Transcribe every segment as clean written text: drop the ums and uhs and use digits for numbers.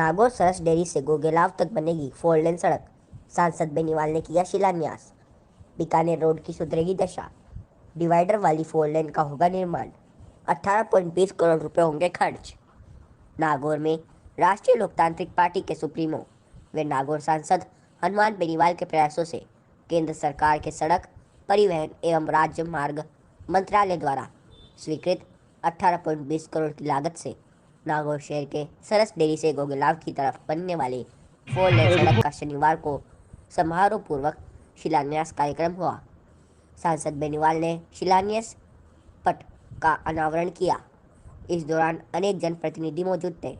नागौर सरस dairy से गोगेलाव तक बनेगी 4 लेन सड़क। सांसद बेनीवाल ने किया शिलान्यास। बीकानेर रोड की सुधरेगी दशा। डिवाइडर वाली 4 लेन का होगा निर्माण। 18.20 करोड़ रुपए होंगे खर्च। नागौर में राष्ट्रीय लोकतांत्रिक पार्टी के सुप्रीमो व नागौर सांसद हनुमान बेनीवाल के प्रयासों से केंद्र सरकार के सड़क परिवहन एवं राज्य मार्ग मंत्रालय द्वारा स्वीकृत 18.20 करोड़ की लागत से नागौर शहर के सरस डेयरी से गोगेलाव की तरफ बनने वाले 4 लेन सड़क का शनिवार को समारोह पूर्वक शिलान्यास कार्यक्रम हुआ। सांसद बेनीवाल ने शिलान्यास पट का अनावरण किया। इस दौरान अनेक जनप्रतिनिधि मौजूद थे।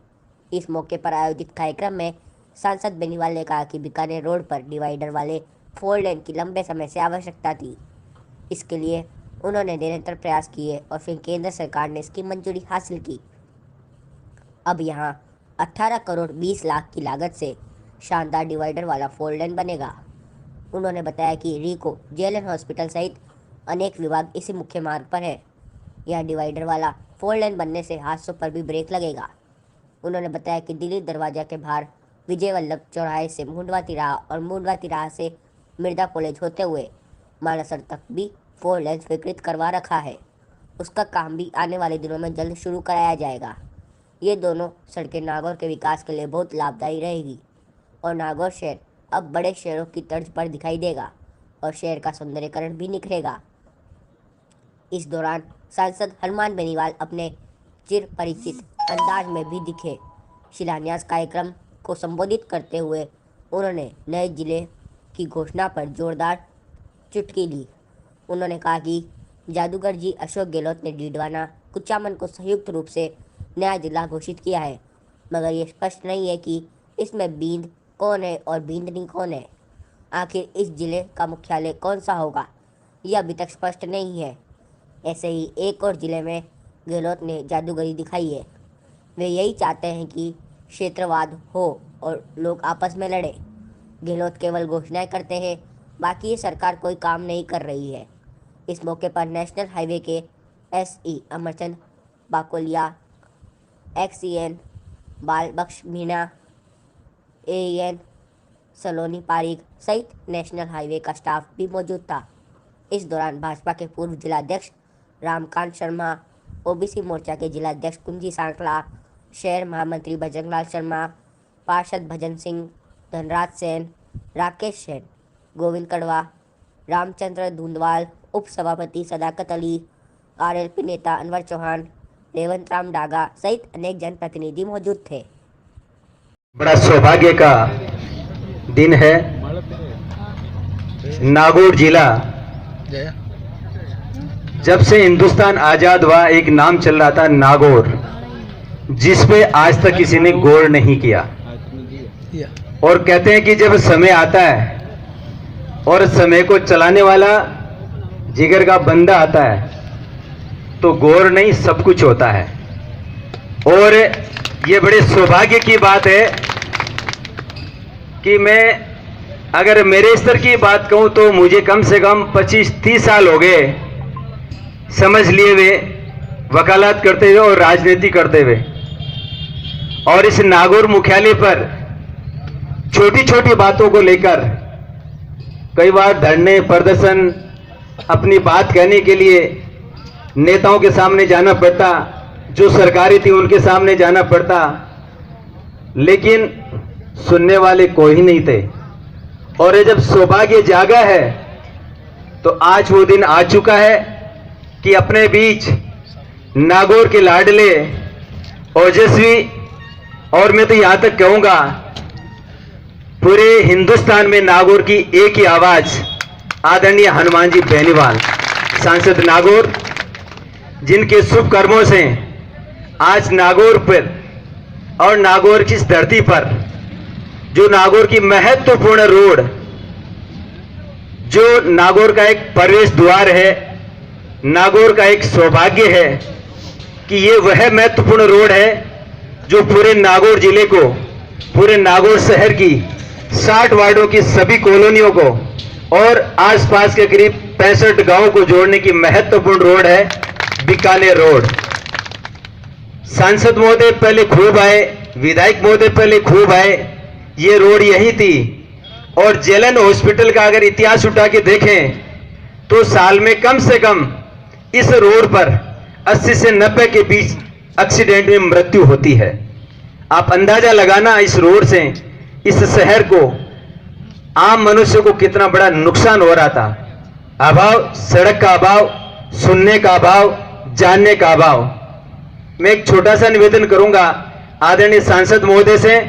इस मौके पर आयोजित कार्यक्रम में सांसद बेनीवाल ने कहा कि बीकानेर रोड पर डिवाइडर वाले 4 लेन की लंबे समय से आवश्यकता थी। इसके लिए उन्होंने निरंतर प्रयास किए और फिर केंद्र सरकार ने इसकी मंजूरी हासिल की। अब यहाँ 18 करोड़ 20 लाख की लागत से शानदार डिवाइडर वाला 4 लेन बनेगा। उन्होंने बताया कि रीको, जेएलएन हॉस्पिटल सहित अनेक विभाग इसी मुख्य मार्ग पर है। यह डिवाइडर वाला 4 लेन बनने से हादसों पर भी ब्रेक लगेगा। उन्होंने बताया कि दिल्ली दरवाजा के बाहर विजय वल्लभ चौराहे से मूंडवा तिराहा और मूंडवा तिराहा से मिर्जा कॉलेज होते हुए मानसर तक भी 4 लेन स्वीकृत करवा रखा है। उसका काम भी आने वाले दिनों में जल्द शुरू कराया जाएगा। ये दोनों सड़कें नागौर के विकास के लिए बहुत लाभदायी रहेगी और नागौर शहर अब बड़े शहरों की तर्ज पर दिखाई देगा और शहर का सौंदर्यीकरण भी निखरेगा। इस दौरान सांसद हनुमान बेनीवाल अपने चिर परिचित अंदाज में भी दिखे। शिलान्यास कार्यक्रम को संबोधित करते हुए उन्होंने नए जिले की घोषणा पर जोरदार चुटकी ली। उन्होंने कहा कि जादूगर जी अशोक गहलोत ने डीडवाना कुचामन को संयुक्त रूप से नया जिला घोषित किया है, मगर ये स्पष्ट नहीं है कि इसमें बींद कौन है और बींदनी कौन है। आखिर इस जिले का मुख्यालय कौन सा होगा, यह अभी तक स्पष्ट नहीं है। ऐसे ही एक और जिले में गहलोत ने जादूगरी दिखाई है। वे यही चाहते हैं कि क्षेत्रवाद हो और लोग आपस में लड़े। गहलोत केवल घोषणाएं करते हैं, बाकी ये सरकार कोई काम नहीं कर रही है। इस मौके पर नेशनल हाईवे के एसई अमरचंद बाकोलिया, एक्सईएन बाल बख्श मीणा, एएन सलोनी पारिक सहित नेशनल हाईवे का स्टाफ भी मौजूद था। इस दौरान भाजपा के पूर्व जिलाध्यक्ष रामकांत शर्मा, ओबीसी मोर्चा के जिलाध्यक्ष कुंजी सांकला, शहर महामंत्री बजरंगलाल शर्मा, पार्षद भजन सिंह, धनराज सेन, राकेश सेन, गोविंद कड़वा, रामचंद्र धुंधवाल, उप सभापति सदाकत अली, आरएलपी नेता अनवर चौहान, रेवंत राम डागा सहित अनेक जनप्रतिनिधि मौजूद थे। बड़ा सौभाग्य का दिन है। नागौर जिला जब से हिंदुस्तान आजाद हुआ एक नाम चल रहा था नागौर, जिस पे आज तक किसी ने गौर नहीं किया। और कहते हैं कि जब समय आता है और समय को चलाने वाला जिगर का बंदा आता है तो गौर नहीं सब कुछ होता है। और ये बड़े सौभाग्य की बात है कि मैं अगर मेरे स्तर की बात कहूं तो मुझे कम से कम 25-30 साल हो गए समझ लिए हुए वकालत करते हुए और राजनीति करते हुए। और इस नागौर मुख्यालय पर छोटी छोटी बातों को लेकर कई बार धरने प्रदर्शन अपनी बात कहने के लिए नेताओं के सामने जाना पड़ता, जो सरकारी थी उनके सामने जाना पड़ता, लेकिन सुनने वाले कोई नहीं थे। और ये जब सौभाग्य जागा है तो आज वो दिन आ चुका है कि अपने बीच नागौर के लाडले ओजस्वी, और मैं तो यहां तक कहूंगा पूरे हिंदुस्तान में नागौर की एक ही आवाज, आदरणीय हनुमान जी बेनीवाल सांसद नागौर, जिनके शुभ कर्मों से आज नागौर पर और नागौर की इस धरती पर जो नागौर की महत्वपूर्ण रोड, जो नागौर का एक प्रवेश द्वार है, नागौर का एक सौभाग्य है कि ये वह महत्वपूर्ण रोड है जो पूरे नागौर जिले को, पूरे नागौर शहर की 60 वार्डों की सभी कॉलोनियों को और आसपास के करीब 65 गांवों को जोड़ने की महत्वपूर्ण रोड है बीकानेर रोड। सांसद महोदय पहले खूब आए, विधायक महोदय पहले खूब आए, ये रोड यही थी। और जेलन हॉस्पिटल का अगर इतिहास उठा के देखें तो साल में कम से कम इस रोड पर 80 से 90 के बीच एक्सीडेंट में मृत्यु होती है। आप अंदाजा लगाना इस रोड से इस शहर को, आम मनुष्य को कितना बड़ा नुकसान हो रहा था। अभाव, सड़क का अभाव, सुनने का अभाव, जानने का अभाव। मैं एक छोटा सा निवेदन करूंगा आदरणीय सांसद महोदय से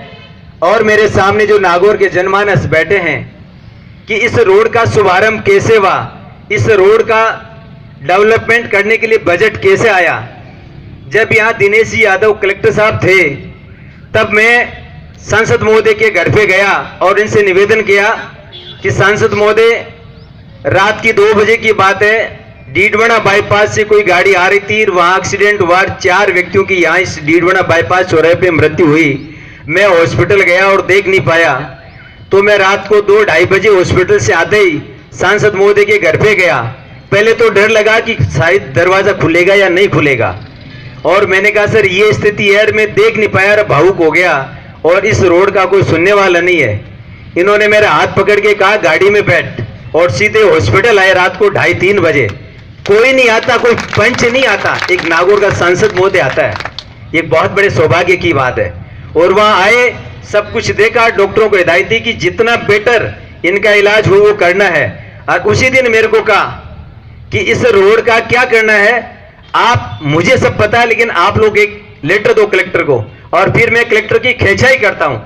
और मेरे सामने जो नागौर के जनमानस बैठे हैं कि इस रोड का शुभारंभ कैसे हुआ, इस रोड का डेवलपमेंट करने के लिए बजट कैसे आया। जब यहाँ दिनेश जी यादव कलेक्टर साहब थे तब मैं सांसद महोदय के घर पे गया और इनसे निवेदन किया कि सांसद महोदय, रात की 2 बजे की बात है, डीडवाना बाईपास से कोई गाड़ी आ रही थी, वहां एक्सीडेंट हुआ, 4 व्यक्तियों की यहाँ इस डीडवाना बाईपास चौराहे पे मृत्यु हुई। मैं हॉस्पिटल गया और देख नहीं पाया, तो मैं रात को 2-2:30 बजे हॉस्पिटल से आते ही सांसद महोदय के घर पे गया। पहले तो डर लगा कि शायद दरवाजा खुलेगा या नहीं खुलेगा, और मैंने कहा सर ये स्थिति है, मैं देख नहीं पाया, और भावुक हो गया, और इस रोड का कोई सुनने वाला नहीं है। इन्होंने मेरा हाथ पकड़ के कहा गाड़ी में बैठ, और सीधे हॉस्पिटल आए रात को 2:30-3 बजे। कोई नहीं आता, कोई पंच नहीं आता, एक नागौर का सांसद महोदय आता है, ये बहुत बड़े सौभाग्य की बात है। और वहां आए, सब कुछ देखा, डॉक्टरों को हिदायत दी कि जितना बेटर इनका इलाज हो वो करना है। और उसी दिन मेरे को कहा कि इस रोड का क्या करना है, आप, मुझे सब पता है, लेकिन आप लोग एक लेटर दो कलेक्टर को। और फिर मैं कलेक्टर की खेचाई करता हूं।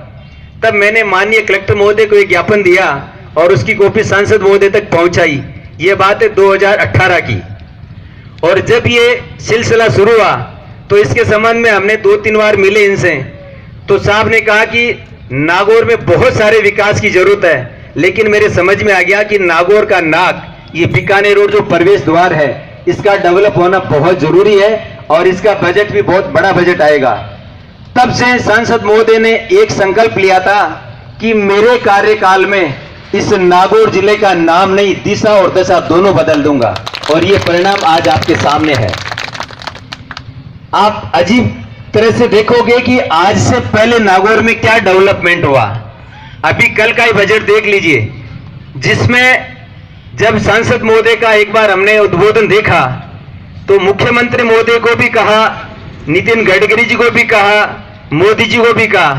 तब मैंने माननीय कलेक्टर महोदय को एक ज्ञापन दिया और उसकी कॉपी सांसद महोदय तक पहुंचाई। ये बात है 2018 की। और जब ये सिलसिला शुरू हुआ तो इसके संबंध में हमने 2-3 बार मिले इनसे, तो साहब ने कहा कि नागौर में बहुत सारे विकास की जरूरत है, लेकिन मेरे समझ में आ गया कि नागौर का नाक, ये बीकानेर रोड जो प्रवेश द्वार है, इसका डेवलप होना बहुत जरूरी है और इसका बजट भी बहुत बड़ा बजट आएगा। तब से सांसद महोदय ने एक संकल्प लिया था कि मेरे कार्यकाल में इस नागौर जिले का नाम नहीं, दिशा और दशा दोनों बदल दूंगा, और ये परिणाम आज आपके सामने है। आप अजीब तरह से देखोगे कि आज से पहले नागौर में क्या डेवलपमेंट हुआ। अभी कल का ही बजट देख लीजिए, जिसमें जब सांसद महोदय का एक बार हमने उद्बोधन देखा तो मुख्यमंत्री महोदय को भी कहा, नितिन गडकरी जी को भी कहा, मोदी जी को भी कहा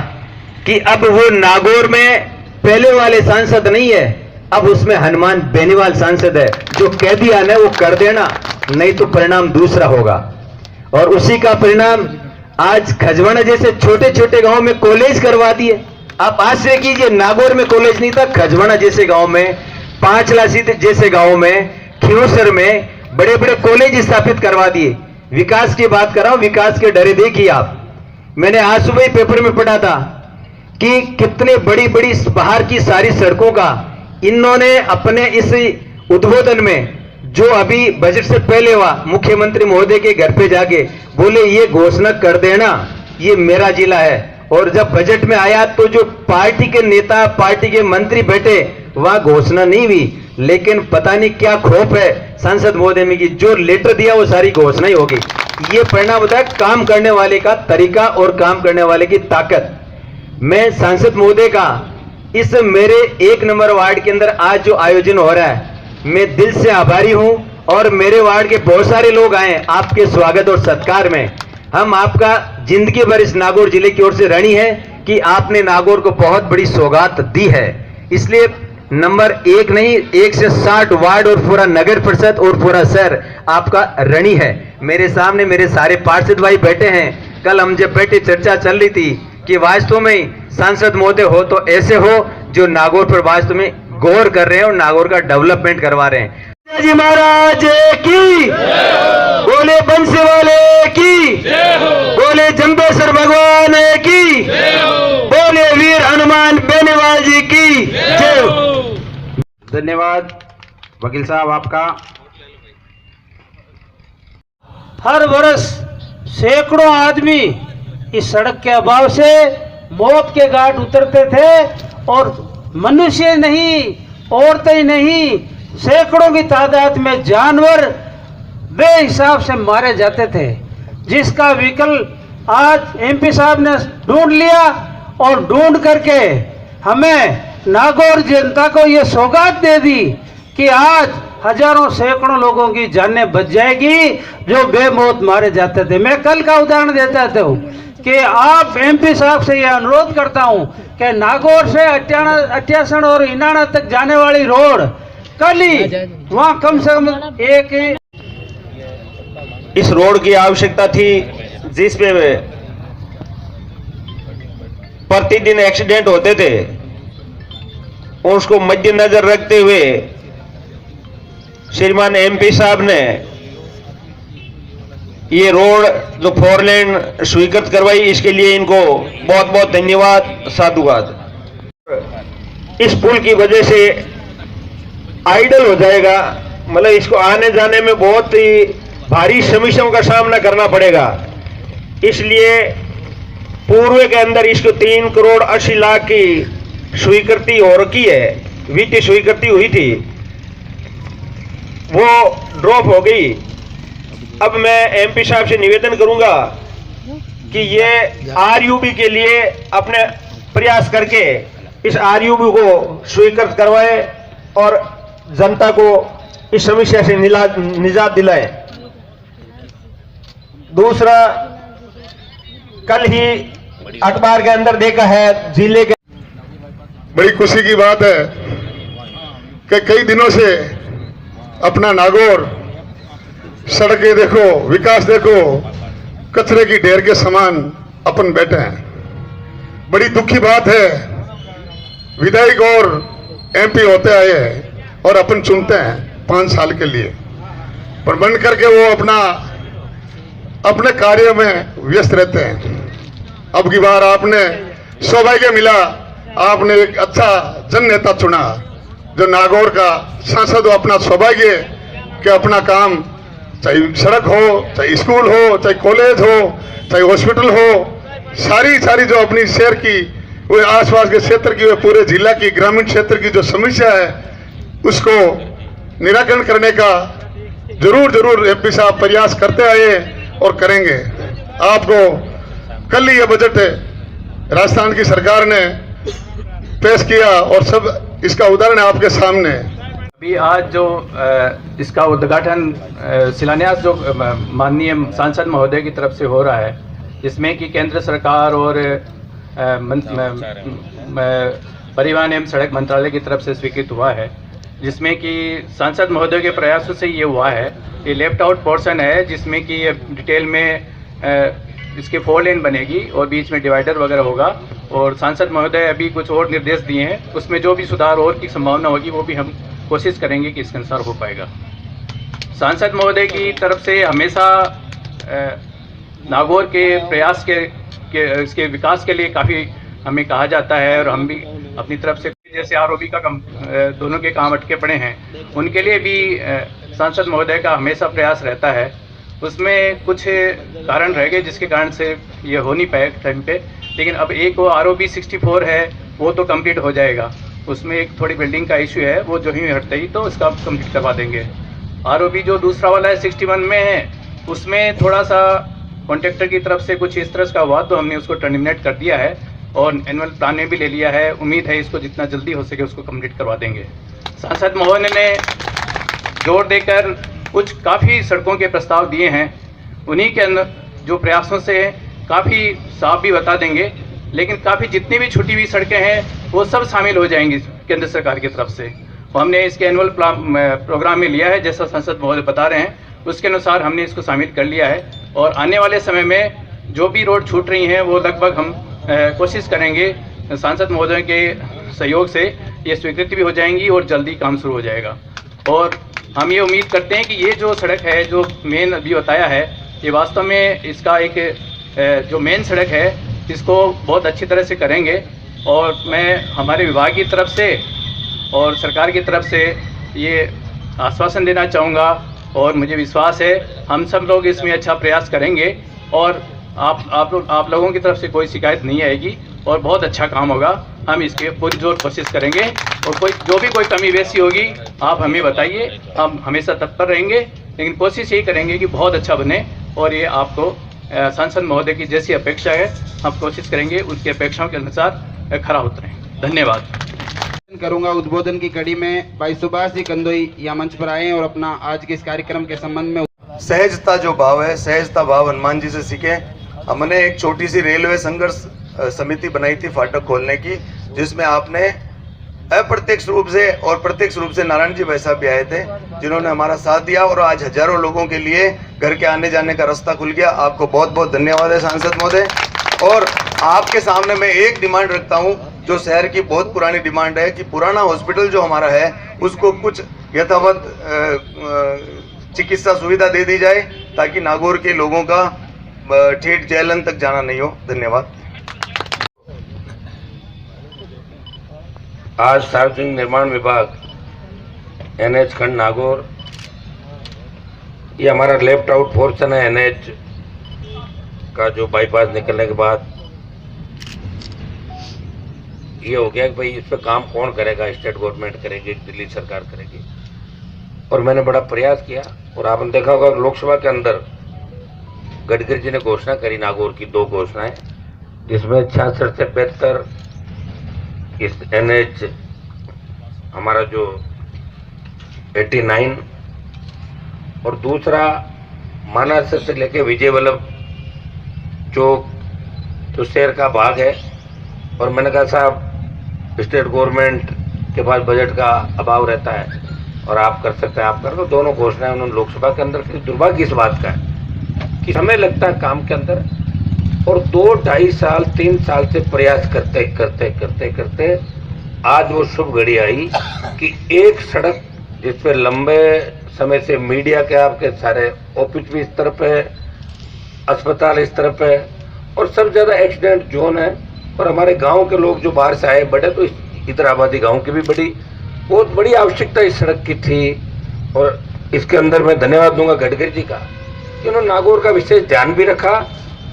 कि अब वो नागौर में पहले वाले सांसद नहीं है, अब उसमें हनुमान बेनीवाल सांसद है। जो कह दिया ना वो कर देना, नहीं तो परिणाम दूसरा होगा। और उसी का परिणाम आज खजवाना जैसे छोटे छोटे गांव में कॉलेज करवा दिए। आप आश्चर्य कीजिए, नागौर में कॉलेज नहीं था, खजवाना जैसे गांव में, पांचलासी जैसे गांव में, खियोसर में बड़े बड़े कॉलेज स्थापित करवा दिए। विकास की बात कर रहा हूं, विकास के डरे देखिए आप। मैंने आज सुबह ही पेपर में पढ़ा था कि कितने बड़ी बड़ी बाहर की सारी सड़कों का इन्होंने अपने इस उद्बोधन में, जो अभी बजट से पहले हुआ, मुख्यमंत्री महोदय के घर पे जाके बोले ये घोषणा कर देना, ये मेरा जिला है। और जब बजट में आया तो जो पार्टी के नेता, पार्टी के मंत्री बैठे, वहां घोषणा नहीं हुई, लेकिन पता नहीं क्या खौफ है सांसद महोदय में कि जो लेटर दिया वो सारी घोषणा ही होगी। ये परिणाम होता है काम करने वाले का तरीका और काम करने वाले की ताकत। मैं सांसद महोदय का इस मेरे 1 नंबर वार्ड के अंदर आज जो आयोजन हो रहा है, मैं दिल से आभारी हूं। और मेरे वार्ड के बहुत सारे लोग आए आपके स्वागत और सत्कार में। हम आपका जिंदगी भर इस नागौर जिले की ओर से ऋणी है कि आपने नागौर को बहुत बड़ी सौगात दी है। इसलिए नंबर 1 नहीं, 1 से 60 वार्ड और पूरा नगर परिषद और पूरा शहर आपका ऋणी है। मेरे सामने मेरे सारे पार्षद भाई बैठे हैं। कल हम जब बैठे चर्चा चल रही थी कि वास्तव में सांसद महोदय हो तो ऐसे हो जो नागौर पर वास्तव में गौर कर रहे हैं और नागौर का डेवलपमेंट करवा रहे हैं। जी महाराज की, बोले बंसी वाले की, बोले जंबेश्वर भगवान की, बोले वीर हनुमान बेनीवाल जी की जय। धन्यवाद वकील साहब आपका। हर वर्ष सैकड़ों आदमी इस सड़क के अभाव से मौत के घाट उतरते थे, और मनुष्य नहीं, औरतें नहीं, सैकड़ों की तादाद में जानवर बेहिसाब से मारे जाते थे, जिसका विकल्प आज एमपी साहब ने ढूंढ लिया और ढूंढ करके हमें नागौर जनता को ये सौगात दे दी कि आज हजारों सैकड़ों लोगों की जानें बच जाएगी जो बेमौत मारे जाते थे। मैं कल का उदाहरण देता हूँ कि आप एमपी साहब से यह अनुरोध करता हूँ कि नागौर से अट्यासन और इनाना तक जाने वाली रोड कल ही वहाँ कम से कम एक इस रोड की आवश्यकता थी जिसपे प्रतिदिन एक्सीडेंट होते थे और उसको मद्देनजर रखते हुए श्रीमान एमपी साहब ने ये रोड जो 4 लेन स्वीकृत करवाई, इसके लिए इनको बहुत बहुत धन्यवाद, साधुवाद। इस पुल की वजह से आइडल हो जाएगा, मतलब इसको आने जाने में बहुत ही भारी समस्याओं का सामना करना पड़ेगा। इसलिए पूर्व के अंदर इसको 3 करोड़ 80 लाख की स्वीकृति हो रखी है, वित्तीय स्वीकृति हुई थी, वो ड्रॉप हो गई। अब मैं एमपी साहब से निवेदन करूंगा कि ये आरयूबी के लिए अपने प्रयास करके इस आरयूबी को स्वीकृत करवाए और जनता को इस समस्या से निजात दिलाए। दूसरा, कल ही अखबार के अंदर देखा है, जिले के बड़ी खुशी की बात है कि कई दिनों से अपना नागौर सड़कें देखो, विकास देखो, कचरे की ढेर के समान अपन बैठे हैं। बड़ी दुखी बात है, विधायक और एमपी होते आए हैं और अपन चुनते हैं 5 साल के लिए, पर बन करके वो अपने कार्य में व्यस्त रहते हैं। अब की बार आपने सौभाग्य मिला, आपने एक अच्छा जन नेता चुना जो नागौर का सांसद हो। अपना सौभाग्य कि अपना काम, चाहे सड़क हो, चाहे स्कूल हो, चाहे कॉलेज हो, चाहे हॉस्पिटल हो, सारी जो अपनी शहर की, वो आसपास के क्षेत्र की, वो पूरे जिला की, ग्रामीण क्षेत्र की जो समस्या है उसको निराकरण करने का जरूर एमपी साहब प्रयास करते आए और करेंगे। आपको कल ही यह बजट राजस्थान की सरकार ने पेश किया और सब इसका उदाहरण आपके सामने। अभी आज जो इसका उद्घाटन शिलान्यास जो माननीय सांसद महोदय की तरफ से हो रहा है, जिसमें कि केंद्र सरकार और परिवहन एवं सड़क मंत्रालय की तरफ से स्वीकृत हुआ है, जिसमें कि सांसद महोदय के प्रयासों से ये हुआ है। ये लेफ्ट आउट पोर्शन है जिसमें कि ये डिटेल में इसके 4 लेन बनेगी और बीच में डिवाइडर वगैरह होगा। और सांसद महोदय अभी कुछ और निर्देश दिए हैं, उसमें जो भी सुधार और की संभावना होगी वो भी हम कोशिश करेंगे कि इसके अनुसार हो पाएगा। सांसद महोदय की तरफ से हमेशा नागौर के प्रयास के इसके विकास के लिए काफ़ी हमें कहा जाता है और हम भी अपनी तरफ से, जैसे आरओबी का दोनों के काम अटके पड़े हैं, उनके लिए भी सांसद महोदय का हमेशा प्रयास रहता है। उसमें कुछ कारण रह गए जिसके कारण से ये हो नहीं पाए टाइम पे, लेकिन अब एक वो आरओबी 64 है वो तो कंप्लीट हो जाएगा। उसमें एक थोड़ी बिल्डिंग का इशू है, वो जो ही हटते ही तो उसका कंप्लीट करवा देंगे। आरओबी जो दूसरा वाला है 61 में है, उसमें थोड़ा सा कॉन्ट्रैक्टर की तरफ से कुछ इस तरह का हुआ तो हमने उसको टर्मिनेट कर दिया है और एनुअल प्लान में भी ले लिया है। उम्मीद है इसको जितना जल्दी हो सके उसको कंप्लीट करवा देंगे। सांसद महोदय ने जोर देकर कुछ काफ़ी सड़कों के प्रस्ताव दिए हैं, उन्हीं के अंदर जो प्रयासों से काफ़ी साफ भी बता देंगे, लेकिन काफ़ी जितनी भी छुटी हुई सड़कें हैं वो सब शामिल हो जाएंगी केंद्र सरकार की तरफ से। हमने इसके एनुअल प्रोग्राम में लिया है, जैसा सांसद महोदय बता रहे हैं उसके अनुसार हमने इसको शामिल कर लिया है। और आने वाले समय में जो भी रोड छूट रही हैं वो लगभग हम कोशिश करेंगे सांसद महोदय के सहयोग से ये स्वीकृति भी हो जाएंगी और जल्दी काम शुरू हो जाएगा। और हम ये उम्मीद करते हैं कि ये जो सड़क है जो मेन अभी बताया है, ये वास्तव में इसका एक जो मेन सड़क है इसको बहुत अच्छी तरह से करेंगे। और मैं हमारे विभाग की तरफ से और सरकार की तरफ से ये आश्वासन देना चाहूँगा और मुझे विश्वास है हम सब लोग इसमें अच्छा प्रयास करेंगे और आप लोगों की तरफ से कोई शिकायत नहीं आएगी और बहुत अच्छा काम होगा। हम इसके पुरजोर कोशिश करेंगे और कोई कमी बेसी होगी आप हमें बताइए, हम हमेशा तत्पर रहेंगे, लेकिन कोशिश यही करेंगे कि बहुत अच्छा बने और ये आपको सांसद महोदय की जैसी अपेक्षा है हम कोशिश करेंगे उनकी अपेक्षाओं के अनुसार खरा उतरें। धन्यवाद। करूंगा उद्बोधन की कड़ी में भाई सुभाष जी कंदोई या मंच पर आए और अपना आज के इस कार्यक्रम के संबंध में सहजता जो भाव है, सहजता भाव हनुमान जी से सीखे। हमने एक छोटी सी रेलवे संघर्ष समिति बनाई थी फाटक खोलने की, जिसमें आपने अप्रत्यक्ष रूप से और प्रत्यक्ष रूप से नारायण जी भाई साहब भी आए थे, जिन्होंने हमारा साथ दिया और आज हजारों लोगों के लिए घर के आने जाने का रास्ता खुल गया। आपको बहुत बहुत धन्यवाद है सांसद महोदय। और आपके सामने मैं एक डिमांड रखता हूं, जो शहर की बहुत पुरानी डिमांड है कि पुराना हॉस्पिटल जो हमारा है उसको कुछ यथावत चिकित्सा सुविधा दे दी जाए, ताकि नागौर के लोगों का ठेठ जेलन तक जाना नहीं हो। धन्यवाद। आज सार्वजनिक निर्माण विभाग NH खंड नागौर, ये हमारा लेफ्ट आउट पोर्शन है NH का, जो बाईपास निकलने के बाद ये हो गया कि भाई इस पे काम कौन करेगा, स्टेट गवर्नमेंट करेगी, दिल्ली सरकार करेगी। और मैंने बड़ा प्रयास किया और आपने देखा होगा लोकसभा के अंदर गडकरी जी ने घोषणा करी नागौर की 2 घोषणाएं, जिसमें 66 से 72 इस NH हमारा जो 89 और दूसरा मानासर से लेके विजय वल्लभ चौक जो शहर का भाग है। और मैंने कहा साहब स्टेट गवर्नमेंट के पास बजट का अभाव रहता है और आप कर सकते हैं, आप कर दो। दोनों घोषणाएं उन्होंने लोकसभा के अंदर की। दुर्भाग्य इस बात का है कि समय लगता है काम के अंदर, और 2-2.5 साल 3 साल से प्रयास करते करते करते करते आज वो शुभ घड़ी आई कि एक सड़क जिस पे लंबे समय से मीडिया के आपके सारे ऑफिस भी इस तरफ है, अस्पताल इस तरफ है, और सब ज़्यादा एक्सीडेंट जोन है। और हमारे गांव के लोग जो बाहर से आए बड़े, तो इधर आबादी गांव की भी बहुत बड़ी आवश्यकता इस सड़क की थी। और इसके अंदर मैं धन्यवाद दूंगा गडकरी जी का कि उन्होंने नागौर का विशेष ध्यान भी रखा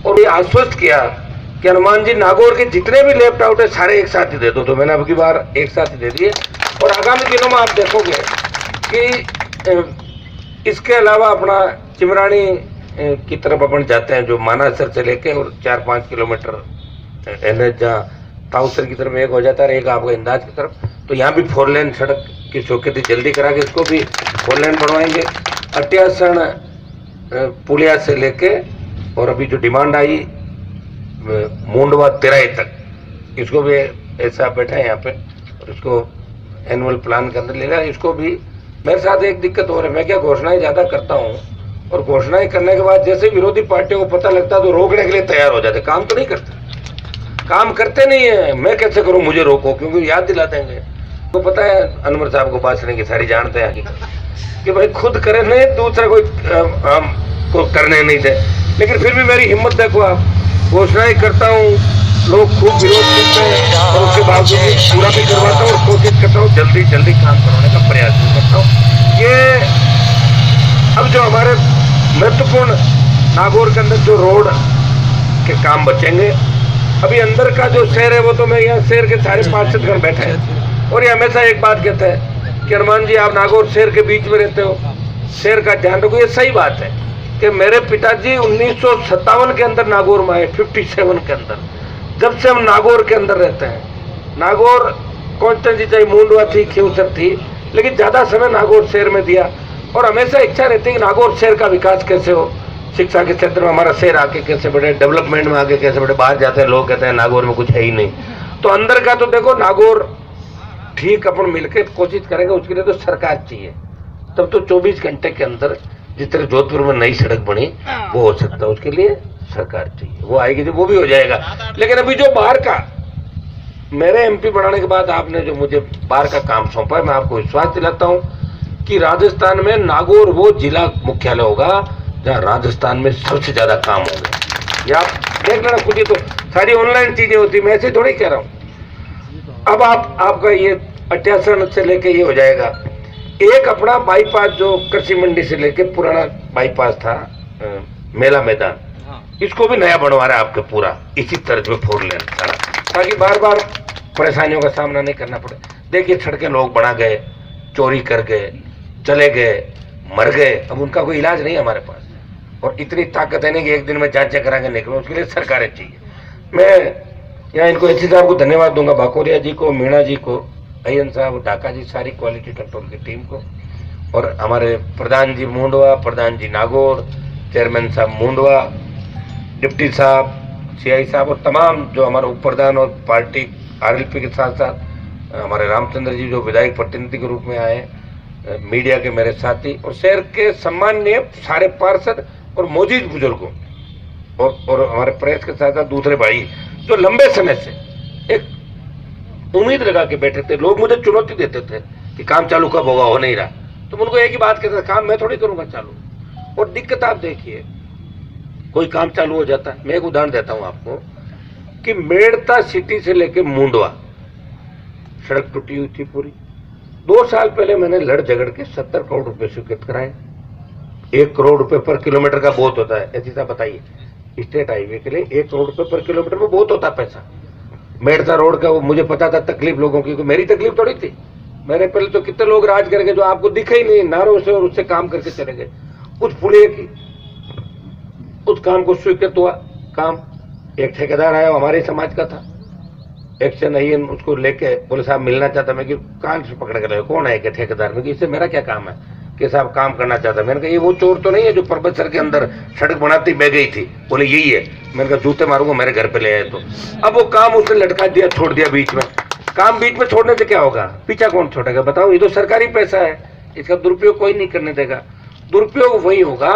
और ये आश्वस्त किया कि हनुमान जी नागौर के जितने भी लेफ्ट आउट है सारे एक साथ ही दे दो। तो मैंने अब की बार एक साथ ही दे दिए। और आगामी दिनों में आप देखोगे कि इसके अलावा अपना चिमरानी की तरफ अपन जाते हैं, जो मानासर से लेके और 4-5 किलोमीटर NH जहाँ ताउसर की तरफ एक हो जाता है, एक आपका इंदाज की तरफ, तो यहाँ भी 4 लेन सड़क की स्वीकृति जल्दी करा के इसको भी 4 लेन बनवाएंगे। अट्यासन पुलिया से लेके और अभी जो डिमांड आई मुंडवा तिराई तक, इसको भी ऐसा बैठा है यहाँ पे और इसको एनुअल प्लान के अंदर लेगा। इसको भी मेरे साथ एक दिक्कत हो रही है, मैं क्या घोषणाएं ज़्यादा करता हूँ और घोषणाएं करने के बाद जैसे विरोधी पार्टियों को पता लगता है तो रोकने के लिए तैयार हो जाते, काम तो नहीं करते, काम करते नहीं है। मैं कैसे करूं, मुझे रोको, क्योंकि याद दिला देंगे। तो पता है अनवर साहब को बात सुनेंगे, सारी जानते हैं कि भाई खुद करे नहीं, दूसरा कोई को करने नहीं दे। लेकिन फिर भी मेरी हिम्मत देखो, आप घोषणाएं करता हूँ, लोग खूब विरोध करते हैं और उसके बावजूद पूरा भी करवाता हूँ और कोशिश करता हूँ जल्दी जल्दी काम करवाने का प्रयास भी करता हूँ। ये अब जो हमारे महत्वपूर्ण नागौर के अंदर जो रोड के काम बचेंगे, अभी अंदर का जो शहर है वो तो मैं यहाँ शहर के सारे पार्षदगण बैठे हैं और ये हमेशा एक बात कहते हैं कि हनुमान जी आप नागौर शहर के बीच में रहते हो, शहर का ध्यान रखो। ये सही बात है कि मेरे पिताजी 1957 के अंदर नागौर में आए, 57 के अंदर, जब से हम नागौर के अंदर रहते हैं। नागौर कॉन्स्टेंसी चाहे मुंडवा थी, खिवसर थी, लेकिन ज़्यादा समय नागौर शहर में दिया और हमेशा इच्छा रहती है कि नागौर शहर का विकास कैसे हो, शिक्षा के क्षेत्र में हमारा शहर आगे कैसे बढ़े, डेवलपमेंट में आगे कैसे बढ़े। बाहर जाते हैं लोग कहते हैं नागौर में कुछ है ही नहीं, तो अंदर का तो देखो नागौर ठीक अपन मिलकर कोशिश करेंगे। उसके लिए तो सरकार चाहिए, तब तो 24 घंटे के अंदर जिस तरह जोधपुर में नई सड़क बनी वो हो सकता है, उसके लिए सरकार चाहिए, वो आएगी तो वो भी हो जाएगा। लेकिन अभी जो बाहर का मेरे MP बनाने के बाद आपने जो मुझे बाहर का काम सौंपा है, मैं आपको विश्वास दिलाता हूँ कि राजस्थान में नागौर वो जिला मुख्यालय होगा जहाँ राजस्थान में सबसे ज्यादा काम होगा। या आप देख लेना खुद ही, तो सारी ऑनलाइन चीजें होती, मैं ऐसे थोड़ी कह रहा हूँ। अब आपका ये 88 से लेके ये हो जाएगा। एक अपना बाईपास जो कृषि मंडी से लेके पुराना बाईपास था मेला मैदान, इसको भी नया बनवा रहा है आपके पूरा इसी तरह में 4 लेन सारा, ताकि बार बार परेशानियों का सामना नहीं करना पड़े। देखिए सड़कें लोग बना गए, चोरी कर गए, चले गए, मर गए, अब उनका कोई इलाज नहीं हमारे पास। और इतनी ताकत है नहीं कि एक दिन में जांच करा के निकलो, उसके लिए सरकारें चाहिए। मैं यहाँ इनको एससी साहब को धन्यवाद दूंगा, भाकोरिया जी को, मीणा जी को, अयन साहब, ढाका जी, सारी क्वालिटी कंट्रोल की टीम को, और हमारे प्रधान जी मुंडवा, प्रधान जी नागौर, चेयरमैन साहब मुंडवा, डिप्टी साहब, सीआई साहब, और तमाम जो हमारे उप प्रधान और पार्टी आरएलपी के साथ साथ हमारे रामचंद्र जी जो विधायक प्रतिनिधि के रूप में आए, मीडिया के मेरे साथी और शहर के सम्माननीय सारे पार्षद और मौजूद बुजुर्गों और हमारे प्रेस के साथ साथ दूसरे भाई जो लंबे समय से एक उम्मीद लगा के बैठे थे। लोग मुझे चुनौती देते थे कि काम चालू कब होगा, हो नहीं रहा, तो उनको एक ही बात कहता था, काम मैं थोड़ी करूंगा चालू। और दिक्कत आप देखिए, कोई काम चालू हो जाता है। मैं एक उदाहरण देता हूं आपको कि मेड़ता सिटी से लेके मुंडवा सड़क टूटी हुई थी पूरी। 2 साल पहले मैंने लड़ झगड़ के 70 करोड़ रुपए स्वीकृत कराए। 1 करोड़ रुपए पर किलोमीटर का बहुत होता है, ऐसी साहब बताइए, स्टेट हाईवे के लिए 1 करोड़ रुपए पर किलोमीटर में बहुत होता है पैसा। मेड़ता रोड का वो मुझे पता था तकलीफ लोगों की, मेरी तकलीफ थोड़ी थी। मैंने पहले तो कितने लोग राज करके जो आपको दिखे ही नहीं, नारों से और उससे काम करके चले गए। उस पुलिया की उस काम को स्वीकृत हुआ। काम एक ठेकेदार आया, हमारे समाज का था, एक्शन नहीं, उसको लेके बोले साहब मिलना चाहता। मैं कि कान से पकड़ कर, कौन है कि ठेकेदार? में कि इससे मेरा क्या काम है कि साहब काम करना चाहता। मैंने कहा ये वो चोर तो नहीं है जो पर्वतसर के अंदर सड़क बनाती बह गई थी? बोले यही है। मैंने कहा जूते मारूंगा, मेरे घर पे ले आए। तो अब वो काम उसने लटका दिया, छोड़ दिया बीच में। काम बीच में छोड़ने से क्या होगा? पीछा कौन छोड़ेगा बताओ? ये तो सरकारी पैसा है, इसका दुरुपयोग कोई नहीं करने देगा। दुरुपयोग वही होगा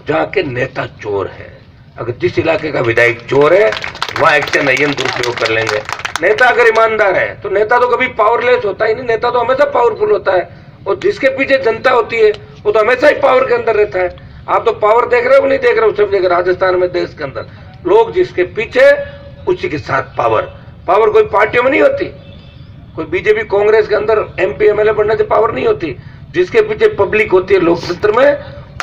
जहाँ के नेता चोर है। अगर जिस इलाके का विधायक चोर है वहाँ एक्शन नहीं, दुरुपयोग कर लेंगे। नेता अगर ईमानदार है तो नेता तो कभी पावरलेस होता ही नहीं, नेता तो हमेशा पावरफुल होता है। और जिसके पीछे जनता होती है वो तो हमेशा ही पावर के अंदर रहता है। आप तो पावर देख रहे हो नहीं देख रहे हो, सब जगह राजस्थान में, देश के अंदर लोग जिसके पीछे उसी के साथ पावर। पावर कोई पार्टियों में नहीं होती, कोई बीजेपी कांग्रेस के अंदर एमपी एमएलए बनने से पावर नहीं होती। जिसके पीछे पब्लिक होती है लोकतंत्र में,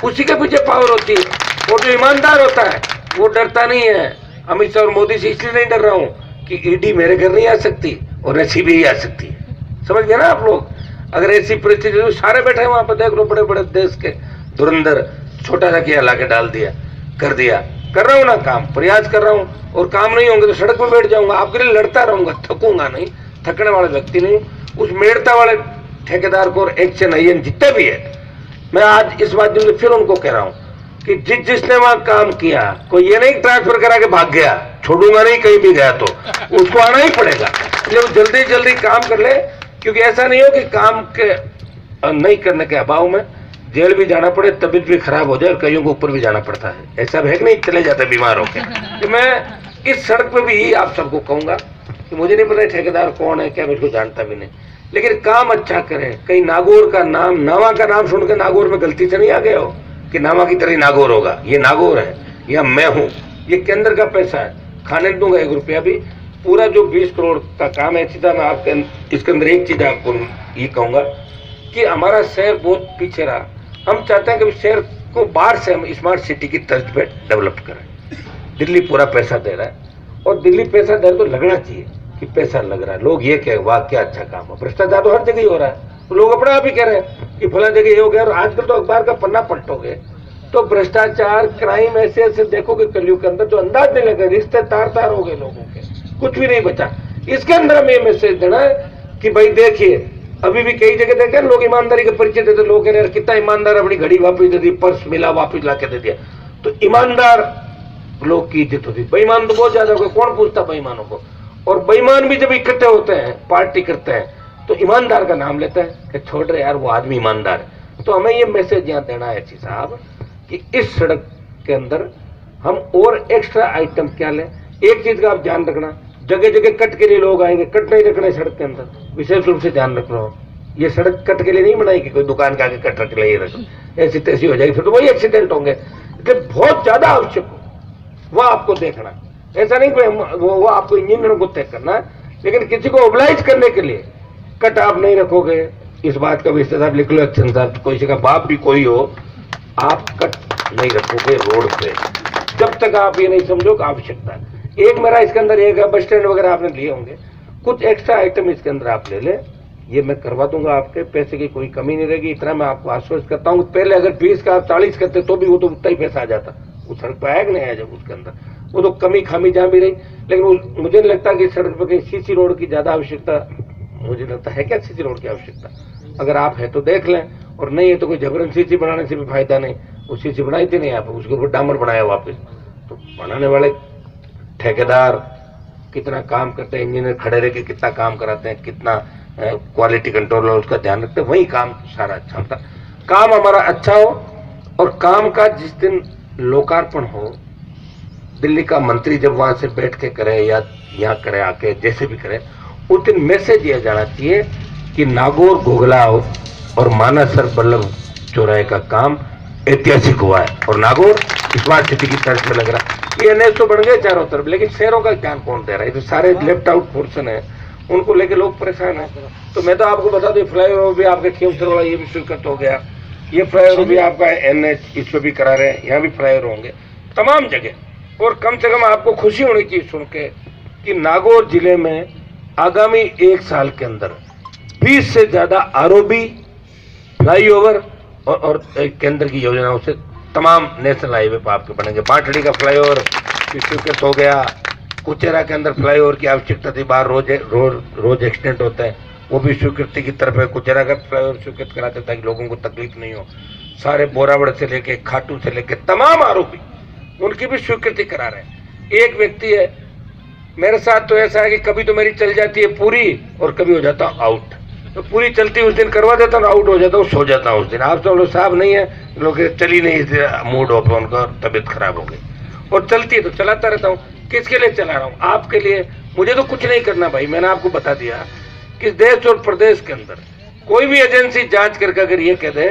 उसी के पीछे पावर होती है। वो जो ईमानदार होता है वो डरता नहीं है। अमित शाह और मोदी से इसलिए नहीं डर रहा हूं कि ईडी मेरे घर नहीं आ सकती और सीबीआई आ सकती है। समझ गए ना आप लोग? अगर ऐसी परिस्थिति तो सारे बैठे हैं वहां पर, देख लो बड़े बड़े देश के धुरंधर, छोटा सा किया लाके डाल दिया, कर दिया। कर रहा हूं ना काम, प्रयास कर रहा हूं, और काम नहीं होंगे तो सड़क पर बैठ जाऊंगा, आपके लिए लड़ता रहूंगा, थकूंगा नहीं, थकने वाला व्यक्ति नहीं। उस मेड़ता वाले ठेकेदार को एक्शन आई जितने भी है, मैं आज इस माध्यम से फिर उनको कह रहा हूं कि जिसने वहां काम किया, कोई ये नहीं ट्रांसफर करा के भाग गया, छोड़ूंगा नहीं कहीं भी गया तो उसको आना ही पड़ेगा। इसलिए वो जल्दी जल्दी काम कर ले, क्योंकि ऐसा नहीं हो कि काम के नहीं करने के अभाव में जेल भी जाना पड़े, तबीयत भी खराब हो जाए और कईयों को ऊपर भी जाना पड़ता है। ऐसा है कि नहीं चले जाते बीमार होकर। तो मैं इस सड़क पे भी आप सबको कहूंगा कि मुझे नहीं पता ठेकेदार कौन है क्या, मैं इसको जानता भी नहीं, लेकिन काम अच्छा करें। कहीं नागौर का नाम, नावा का नाम सुन के नागौर में गलती से नहीं आ गए हो कि नावा की तरह नागौर होगा। ये नागौर है, यह मैं हूँ, ये केंद्र का पैसा है, खाने दूंगा 1 रुपया भी। पूरा जो 20 करोड़ का काम है, सीधा मैं आपके इसके अंदर एक चीज आपको ये कहूंगा कि हमारा शहर बहुत पीछे रहा। हम चाहते हैं कि शहर को बाहर से हम स्मार्ट सिटी की तर्ज पे डेवलप करें। दिल्ली पूरा पैसा दे रहा है, और दिल्ली पैसा दे रहा तो लगना चाहिए कि पैसा लग रहा है। लोग ये कहे वाह क्या अच्छा काम है। भ्रष्टाचार तो हर जगह ही हो रहा है, तो लोग अपने आप ही कह रहे हैं कि फला जगह ये हो गया। और आजकल तो अखबार का पन्ना पलटोगे तो भ्रष्टाचार, क्राइम ऐसे ऐसे देखोगे कलयुग के अंदर जो अंदाज नहीं लगे। रिश्ते तार तार हो गए लोगों के, कुछ भी नहीं बचा। इसके अंदर हमें ये मैसेज देना है कि भाई देखिए, अभी भी कई जगह देखे लोग ईमानदारी के परिचय देते। लोग कह रहे हैं कितना ईमानदार, अपनी घड़ी वापस दे दी, पर्स मिला वापस ला के दे दिया। तो ईमानदार लोग की इज्जत होती, बेईमान तो बहुत ज्यादा हो गए। कौन पूछता बेईमानों को? और बेईमान भी जब इकट्ठे होते हैं, पार्टी करते हैं, तो ईमानदार का नाम लेते हैं कि छोड़ रहे यार वो आदमी ईमानदार है। तो हमें ये मैसेज यहाँ देना है एसपी साहब कि इस सड़क के अंदर हम और एक्स्ट्रा आइटम क्या लें। एक चीज का आप ध्यान रखना, जगह जगह कट के लिए लोग आएंगे, कट नहीं रखना है सड़क के अंदर, विशेष रूप से ध्यान रखना हो। ये सड़क कट के लिए नहीं बनाई कि कोई दुकान के आगे कट रख ले, ये रखो, ऐसी तैसी हो जाएगी, फिर तो वही एक्सीडेंट होंगे। इसलिए बहुत ज्यादा आवश्यक हो वह आपको देखना। ऐसा नहीं कि वो आपको इंजीनियरों को तय करना है, लेकिन किसी को ओबलाइज करने के लिए कट आप नहीं रखोगे, इस बात का भी साहब लिख लो। अच्छा साहब, कोई का बाप भी कोई हो, आप कट नहीं रखोगे रोड पे जब तक आप ये नहीं समझो कि आवश्यकता है। एक मेरा इसके अंदर एक बस स्टैंड वगैरह आपने लिए होंगे, कुछ एक्स्ट्रा आइटम इसके अंदर आप ले ले, ये मैं करवा दूंगा। आपके पैसे की कोई कमी नहीं रहेगी, इतना मैं आपको आश्वस्त करता हूँ। पहले अगर 20 का आप 40 करते तो भी वो तो उतना ही पैसा आ जाता। वो सड़क पर आया कि नहीं आया जब उसके अंदर, वो तो कमी खामी जहाँ भी रही। लेकिन मुझे नहीं लगता कि सड़क पर कहीं सीसी रोड की ज्यादा आवश्यकता, मुझे लगता है क्या सीसी रोड की आवश्यकता, अगर आप है तो देख लें, और नहीं है तो कोई जबरन सीसी बनाने से भी फायदा नहीं। वो सीसी बनाई थी नहीं आप, उसके ऊपर डामर बनाया वापस, तो बनाने वाले ठेकेदार कितना काम करते हैं, इंजीनियर खड़े रह के कितना काम कराते हैं, कितना क्वालिटी कंट्रोल और उसका ध्यान रखते हैं, वही काम सारा अच्छा होता। काम हमारा अच्छा हो, और काम का जिस दिन लोकार्पण हो, दिल्ली का मंत्री जब वहां से बैठ के करे या यहाँ करे आके जैसे भी करे, उस दिन मैसेज दिया जाना चाहिए कि नागौर घोघलाव और मानासर बल्लभ चौराहे का काम ऐतिहासिक हुआ है, और नागौर स्मार्ट सिटी की तर्ज में लग रहा है। ये एनएच तो बन गए चारों तरफ, लेकिन शहरों का ध्यान कौन दे रहा है? ये तो सारे लेफ्ट आउट पोर्शन है, उनको लेके लोग परेशान है। तो मैं तो आपको बता दूं, फ्लाईओवर भी आपके खीमसर वाला ये भी स्वीकृत हो गया, ये फ्लाईओवर भी आपका एनएच इस पे भी करा रहे हैं, यहाँ भी फ्लाईओवर होंगे तमाम जगह। और कम से कम आपको खुशी होनी चाहिए सुन के कि नागौर जिले में आगामी 1 साल के अंदर 20 से ज्यादा आरओबी, फ्लाईओवर और केंद्र की योजनाओं से तमाम नेशनल हाईवे पर आपके बनेंगे। बाटड़ी का फ्लाईओवर स्वीकृत हो गया, कुचेरा के अंदर फ्लाईओवर की आवश्यकता थी, बाहर रोज एक्सीडेंट होता है, वो भी स्वीकृति की तरफ है। कुचेरा का फ्लाईओवर स्वीकृत कराते ताकि लोगों को तकलीफ नहीं हो। सारे बोरावड़ से लेके खाटू से लेके तमाम आरोपी, उनकी भी स्वीकृति करा रहे हैं। एक व्यक्ति है मेरे साथ, तो ऐसा है कि कभी तो मेरी चल जाती है पूरी और कभी हो जाता हूँ आउट। तो पूरी चलती उस दिन करवा देता हूँ, आउट हो जाता हूँ, सो जाता हूँ उस दिन। आप सब लोग साहब नहीं है, लोग चली नहीं, मूड ऑफ है उनका, तबीयत खराब हो गई। और चलती है तो चलाता रहता हूँ। किसके लिए चला रहा हूँ? आपके लिए। मुझे तो कुछ नहीं करना भाई, मैंने आपको बता दिया कि देश और प्रदेश के अंदर कोई भी एजेंसी जांच करके अगर ये कह दे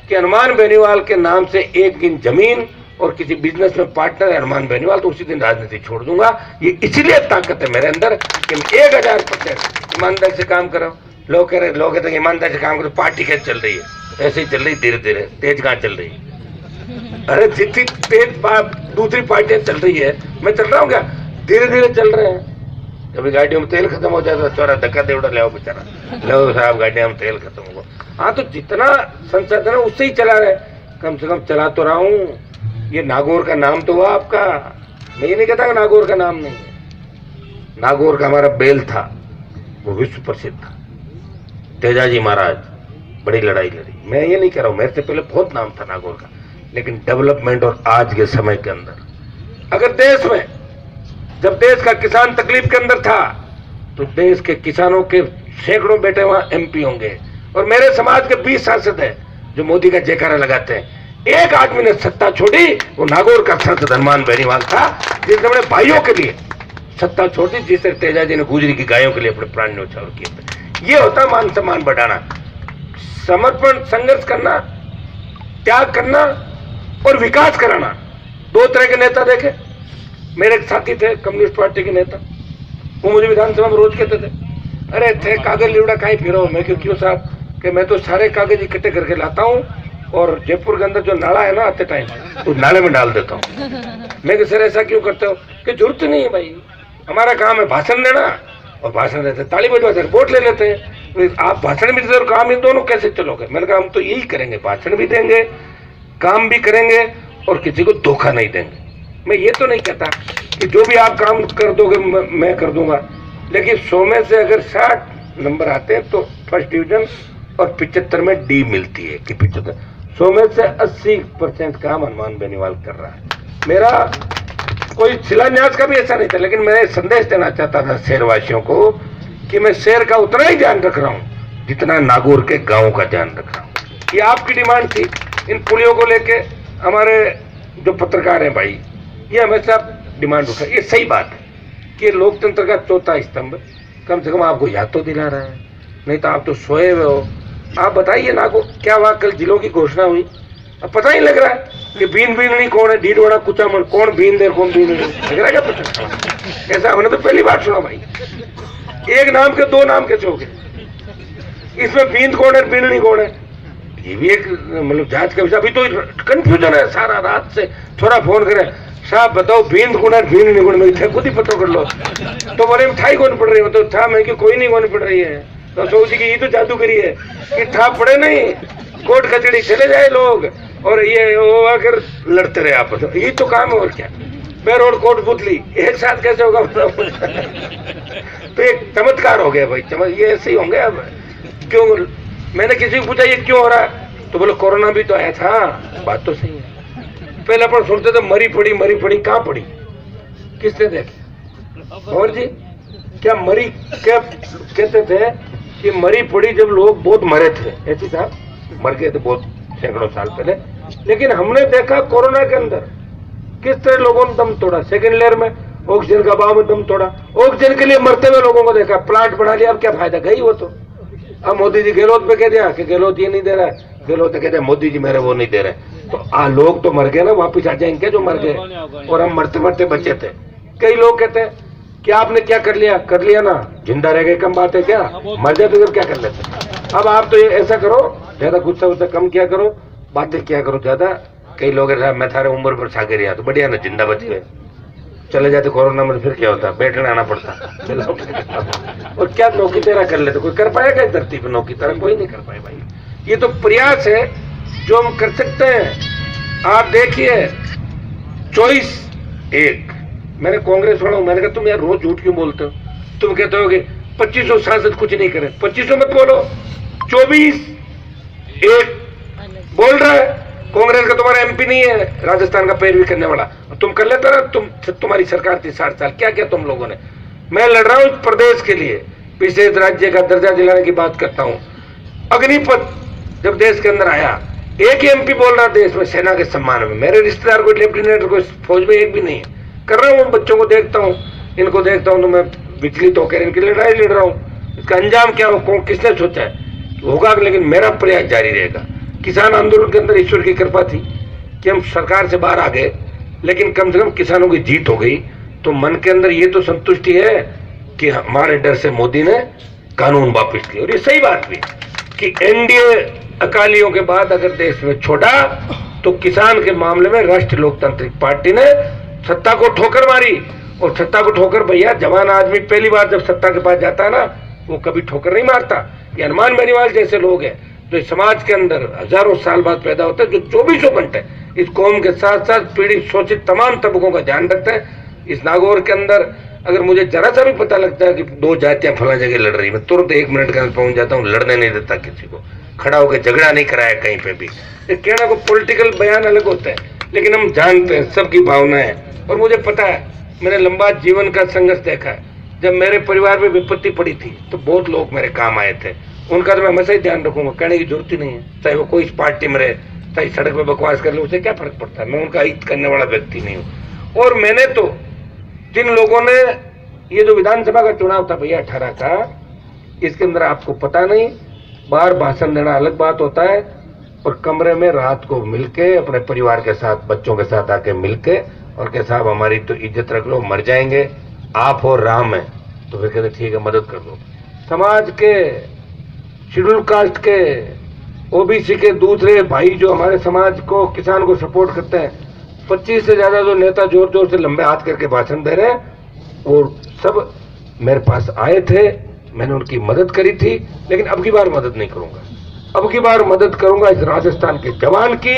कि हनुमान बेनीवाल के नाम से 1 दिन जमीन और किसी बिजनेस में पार्टनर है हनुमान बेनीवाल, तो उसी दिन राजनीति छोड़ दूंगा। ये इसीलिए ताकत है मेरे अंदर कि 1000% ईमानदारी से काम कर रहा हूँ। लोग कह रहे, लोग कहते हैं ईमानदारी से काम करो, पार्टी कैसे चल रही है? ऐसे ही चल रही, धीरे धीरे। तेज कहाँ चल रही है? अरे जितनी तेज दूसरी पार्टियां चल रही है, मैं चल रहा हूँ क्या? धीरे धीरे चल रहे हैं। कभी गाड़ियों में तेल खत्म हो जाता, चौरा धक्का दे उड़ा, ले बेचारा, लो साहब गाड़ियों में तेल खत्म हुआ। हाँ, तो जितना संसाधन है उससे ही चला रहे, कम से कम चला तो रहा हूँ। ये नागौर का नाम तो हुआ आपका, मैं ये नहीं कहता कि नागौर का नाम नहीं है। नागौर का हमारा बेल था, वो विश्व प्रसिद्ध था। तेजाजी महाराज बड़ी लड़ाई लड़ी, मैं ये नहीं कह रहा हूँ, मेरे से पहले बहुत नाम था नागौर का। लेकिन डेवलपमेंट और आज के समय के अंदर, अगर देश में, जब देश का किसान तकलीफ के अंदर था, तो देश के किसानों के सैकड़ों बेटे वहां एमपी होंगे। और मेरे समाज के 20 सांसद है जो मोदी का जयकारा लगाते हैं। एक आदमी ने सत्ता छोड़ी, वो नागौर का सांसद हनुमान बेनीवाल था, जिसने अपने भाइयों के लिए सत्ता छोड़ी, जिससे तेजाजी ने गुजरी की गायों के लिए अपने प्राण न्यौछावर किए थे। ये होता मान सम्मान बढ़ाना, समर्पण, संघर्ष करना, त्याग करना और विकास कराना। 2 तरह के नेता देखे। मेरे एक साथी थे कम्युनिस्ट पार्टी के नेता, वो मुझे विधानसभा में रोज कहते थे, अरे थे कागज लिवड़ा कहीं फिरो। मैं क्यों साहब? कि मैं तो सारे कागज इकट्ठे करके लाता हूँ और जयपुर के अंदर जो नाला है ना आते टाइम, उस नाले में डाल देता हूँ। मैं कि सर ऐसा क्यों करते हो? कि जरूरत नहीं है भाई, हमारा काम है भाषण देना, और भाषण देते ताली बजवाते वोट ले लेते हैं। आप भाषण भी देते हो, काम इन दोनों कैसे चलोगे? मैंने कहा हम तो यही करेंगे, भाषण भी देंगे, काम भी करेंगे और किसी को धोखा नहीं देंगे। मैं ये तो नहीं कहता कि जो भी आप काम कर दोगे मैं कर दूंगा, लेकिन 100 में से अगर 60 नंबर आते हैं तो फर्स्ट डिवीजन और 75 में डी मिलती है कि 75। 100 में से 80% काम हनुमान बेनीवाल कर रहा है। मेरा कोई शिलान्यास का भी ऐसा नहीं था, लेकिन मैं संदेश देना चाहता था शहरवासियों को कि मैं शहर का उतना ही ध्यान रख रहा हूँ जितना नागौर के गाँव का ध्यान रख रहा हूँ। ये आपकी डिमांड थी इन पुलियों को लेके। हमारे जो पत्रकार हैं भाई, ये हमेशा डिमांड उठा, ये सही बात है कि लोकतंत्र का चौथा स्तंभ कम से कम आपको याद तो दिला रहा है, नहीं तो आप तो सोए हुए हो। आप बताइए नागौर क्या हुआ? कल जिलों की घोषणा हुई, अब पता ही लग रहा है कि बीन नहीं कौन है, डीडवाड़ा कुचामन कौन बीन दे कौन बीन लग रहा है क्या पता? ऐसा हमने तो पहली बार सुना भाई। एक नाम के 2 नाम कैसे हो गए? इसमें बीन कौन है, बीन नहीं कौन है? ये भी एक मतलब जांच का विषय। अभी तो कंफ्यूजन है सारा, रात से थोड़ा फोन करें, साहब बताओ बीन गुण है बीन नहीं गुण, में खुद ही पता कर लो। तो बोले मिठाई कौन पड़ रही है? तो था मैं कि कोई नहीं कौन पड़ रही है। तो सोची कि ये तो जादूगरी है कि था पड़े नहीं, कोर्ट कचहरी चले जाए लोग, और ये वो अगर लड़ते रहे आपस में, यही तो काम है और क्या। मैं रोड कोटपुतली एक साथ कैसे होगा तो एक चमत्कार हो गया भाई, ये ऐसे ही होंगे। अब क्यों, मैंने किसी को पूछा ये क्यों हो रहा है, तो बोले कोरोना भी तो आया था। बात तो सही है। पहले अपन सुनते थे मरी पड़ी, कहाँ पड़ी, किसने देखे? और जी क्या मरी, क्या कहते थे कि मरी पड़ी जब लोग बहुत मरे थे, ऐसी साहब मर गए थे बहुत सैकड़ों साल पहले। लेकिन हमने देखा कोरोना के अंदर किस तरह लोगों ने दम तोड़ा। सेकेंड लेयर में ऑक्सीजन का अभाव में दम तोड़ा, ऑक्सीजन के लिए मरते हुए लोगों को देखा, प्लांट बना लिया, अब क्या फायदा, गई वो तो। अब मोदी जी गहलोत पे कह दिया कि गहलोत ये नहीं दे रहा है, गहलोत कहते हैं मोदी जी मेरे वो नहीं दे रहे, तो लोग तो मर गए ना, वापिस आ जाएंगे जो मर गए, और हम मरते मरते बचे थे। कई लोग कहते हैं कि आपने क्या कर लिया ना, जिंदा रह गए, कम बात है क्या, मर जाते जब क्या कर लेते। अब आप तो ऐसा करो, ज्यादा गुस्सा वुस्सा कम किया करो, बातें किया करो ज्यादा। कई लोग मैं थारे उम्र पर छाके रहा तो बढ़िया ना, जिंदा बच गए, चले जाते कोरोना में फिर क्या होता, बैठने आना पड़ता और क्या नौकी तेरा कर लेते, कोई कर पाएगा इस धरती पर नौकी तरह, कोई नहीं कर पाए भाई। ये तो प्रयास है जो हम कर सकते हैं। आप देखिए चॉइस एक, मैंने कांग्रेस वाला हूं, मैंने कहा तुम यार रोज झूठ क्यों बोलते हो, तुम कहते हो कि 2500 सांसद कुछ नहीं करे, 2500 मत बोलो, 24 एक बोल रहा है। कांग्रेस का तुम्हारा एमपी नहीं है राजस्थान का पैरवी करने वाला, तुम कर लेते ना, तुम्हारी सरकार थी 60 साल, क्या क्या तुम लोगों ने। मैं लड़ रहा हूं प्रदेश के लिए, विशेष राज्य का दर्जा दिलाने की बात करता हूं। अग्निपथ जब देश के अंदर आया, एक ही एमपी बोल रहा देश में सेना के सम्मान में, मेरे रिश्तेदार कोई लेफ्टिनेंट कोई फौज में एक भी नहीं है। कर रहा हूं, बच्चों को देखता हूं, इनको देखता हूं तो मैं विचलित होकर इनकी लड़ाई लड़ रहा हूं। इसका अंजाम क्या हो, किसने सोचा है होगा, लेकिन मेरा प्रयास जारी रहेगा। किसान आंदोलन के अंदर ईश्वर की कृपा थी कि हम सरकार से बाहर आ गए, लेकिन कम से कम किसानों की जीत हो गई, तो मन के अंदर ये तो संतुष्टि है कि हमारे डर से मोदी ने कानून वापस लिया। और ये सही बात भी कि एनडीए अकालियों के बाद अगर देश में छोड़ा तो किसान के मामले में राष्ट्रीय लोकतांत्रिक पार्टी ने सत्ता को ठोकर मारी। और सत्ता को ठोकर, भैया जवान आदमी पहली बार जब सत्ता के पास जाता है ना, वो कभी ठोकर नहीं मारता। ये हनुमान बेनीवाल जैसे लोग हैं जो समाज के अंदर हजारों साल बाद पैदा होते हैं, जो 24 घंटे इस कौम के साथ साथ पीड़ित शोषित तमाम तबकों का ध्यान रखते हैं। इस नागौर के अंदर अगर मुझे जरा सा भी पता लगता है कि 2 जातियां फला जगह लड़ रही, मैं तुरंत 1 मिनट के अंदर पहुंच जाता हूं, लड़ने नहीं देता किसी को, खड़ा होकर झगड़ा नहीं कराया कहीं पे भी। ये कहना को पॉलिटिकल बयान अलग होता है, लेकिन हम जानते हैं सबकी भावनाएं। और मुझे पता है, मैंने लंबा जीवन का संघर्ष देखा है। जब मेरे परिवार में विपत्ति पड़ी थी तो बहुत लोग मेरे काम आए थे, उनका तो मैं हमेशा ही ध्यान रखूंगा, कहने की जरूरत ही नहीं है। चाहे वो कोई इस पार्टी में रहे, चाहे सड़क में बकवास कर ले, उसे क्या फर्क पड़ता है, मैं उनका हित करने वाला व्यक्ति नहीं हूँ। और मैंने तो जिन लोगों ने ये जो विधानसभा का चुनाव था भैया 18 का, इसके अंदर आपको पता नहीं, बाहर भाषण देना अलग बात होता है, और कमरे में रात को मिलके अपने परिवार के साथ, बच्चों के साथ आके मिलके और के साहब हमारी तो इज्जत रख लो, मर जाएंगे, आप और राम है, तो फिर कहते ठीक है मदद कर दो। समाज के शेड्यूल कास्ट के, ओबीसी के दूसरे भाई जो हमारे समाज को, किसान को सपोर्ट करते हैं, 25 से ज्यादा जो नेता जोर जोर से लंबे हाथ करके भाषण दे रहे हैं, और सब मेरे पास आए थे, मैंने उनकी मदद करी थी। लेकिन अब की बार मदद नहीं करूंगा, अब की बार मदद करूंगा इस राजस्थान के जवान की,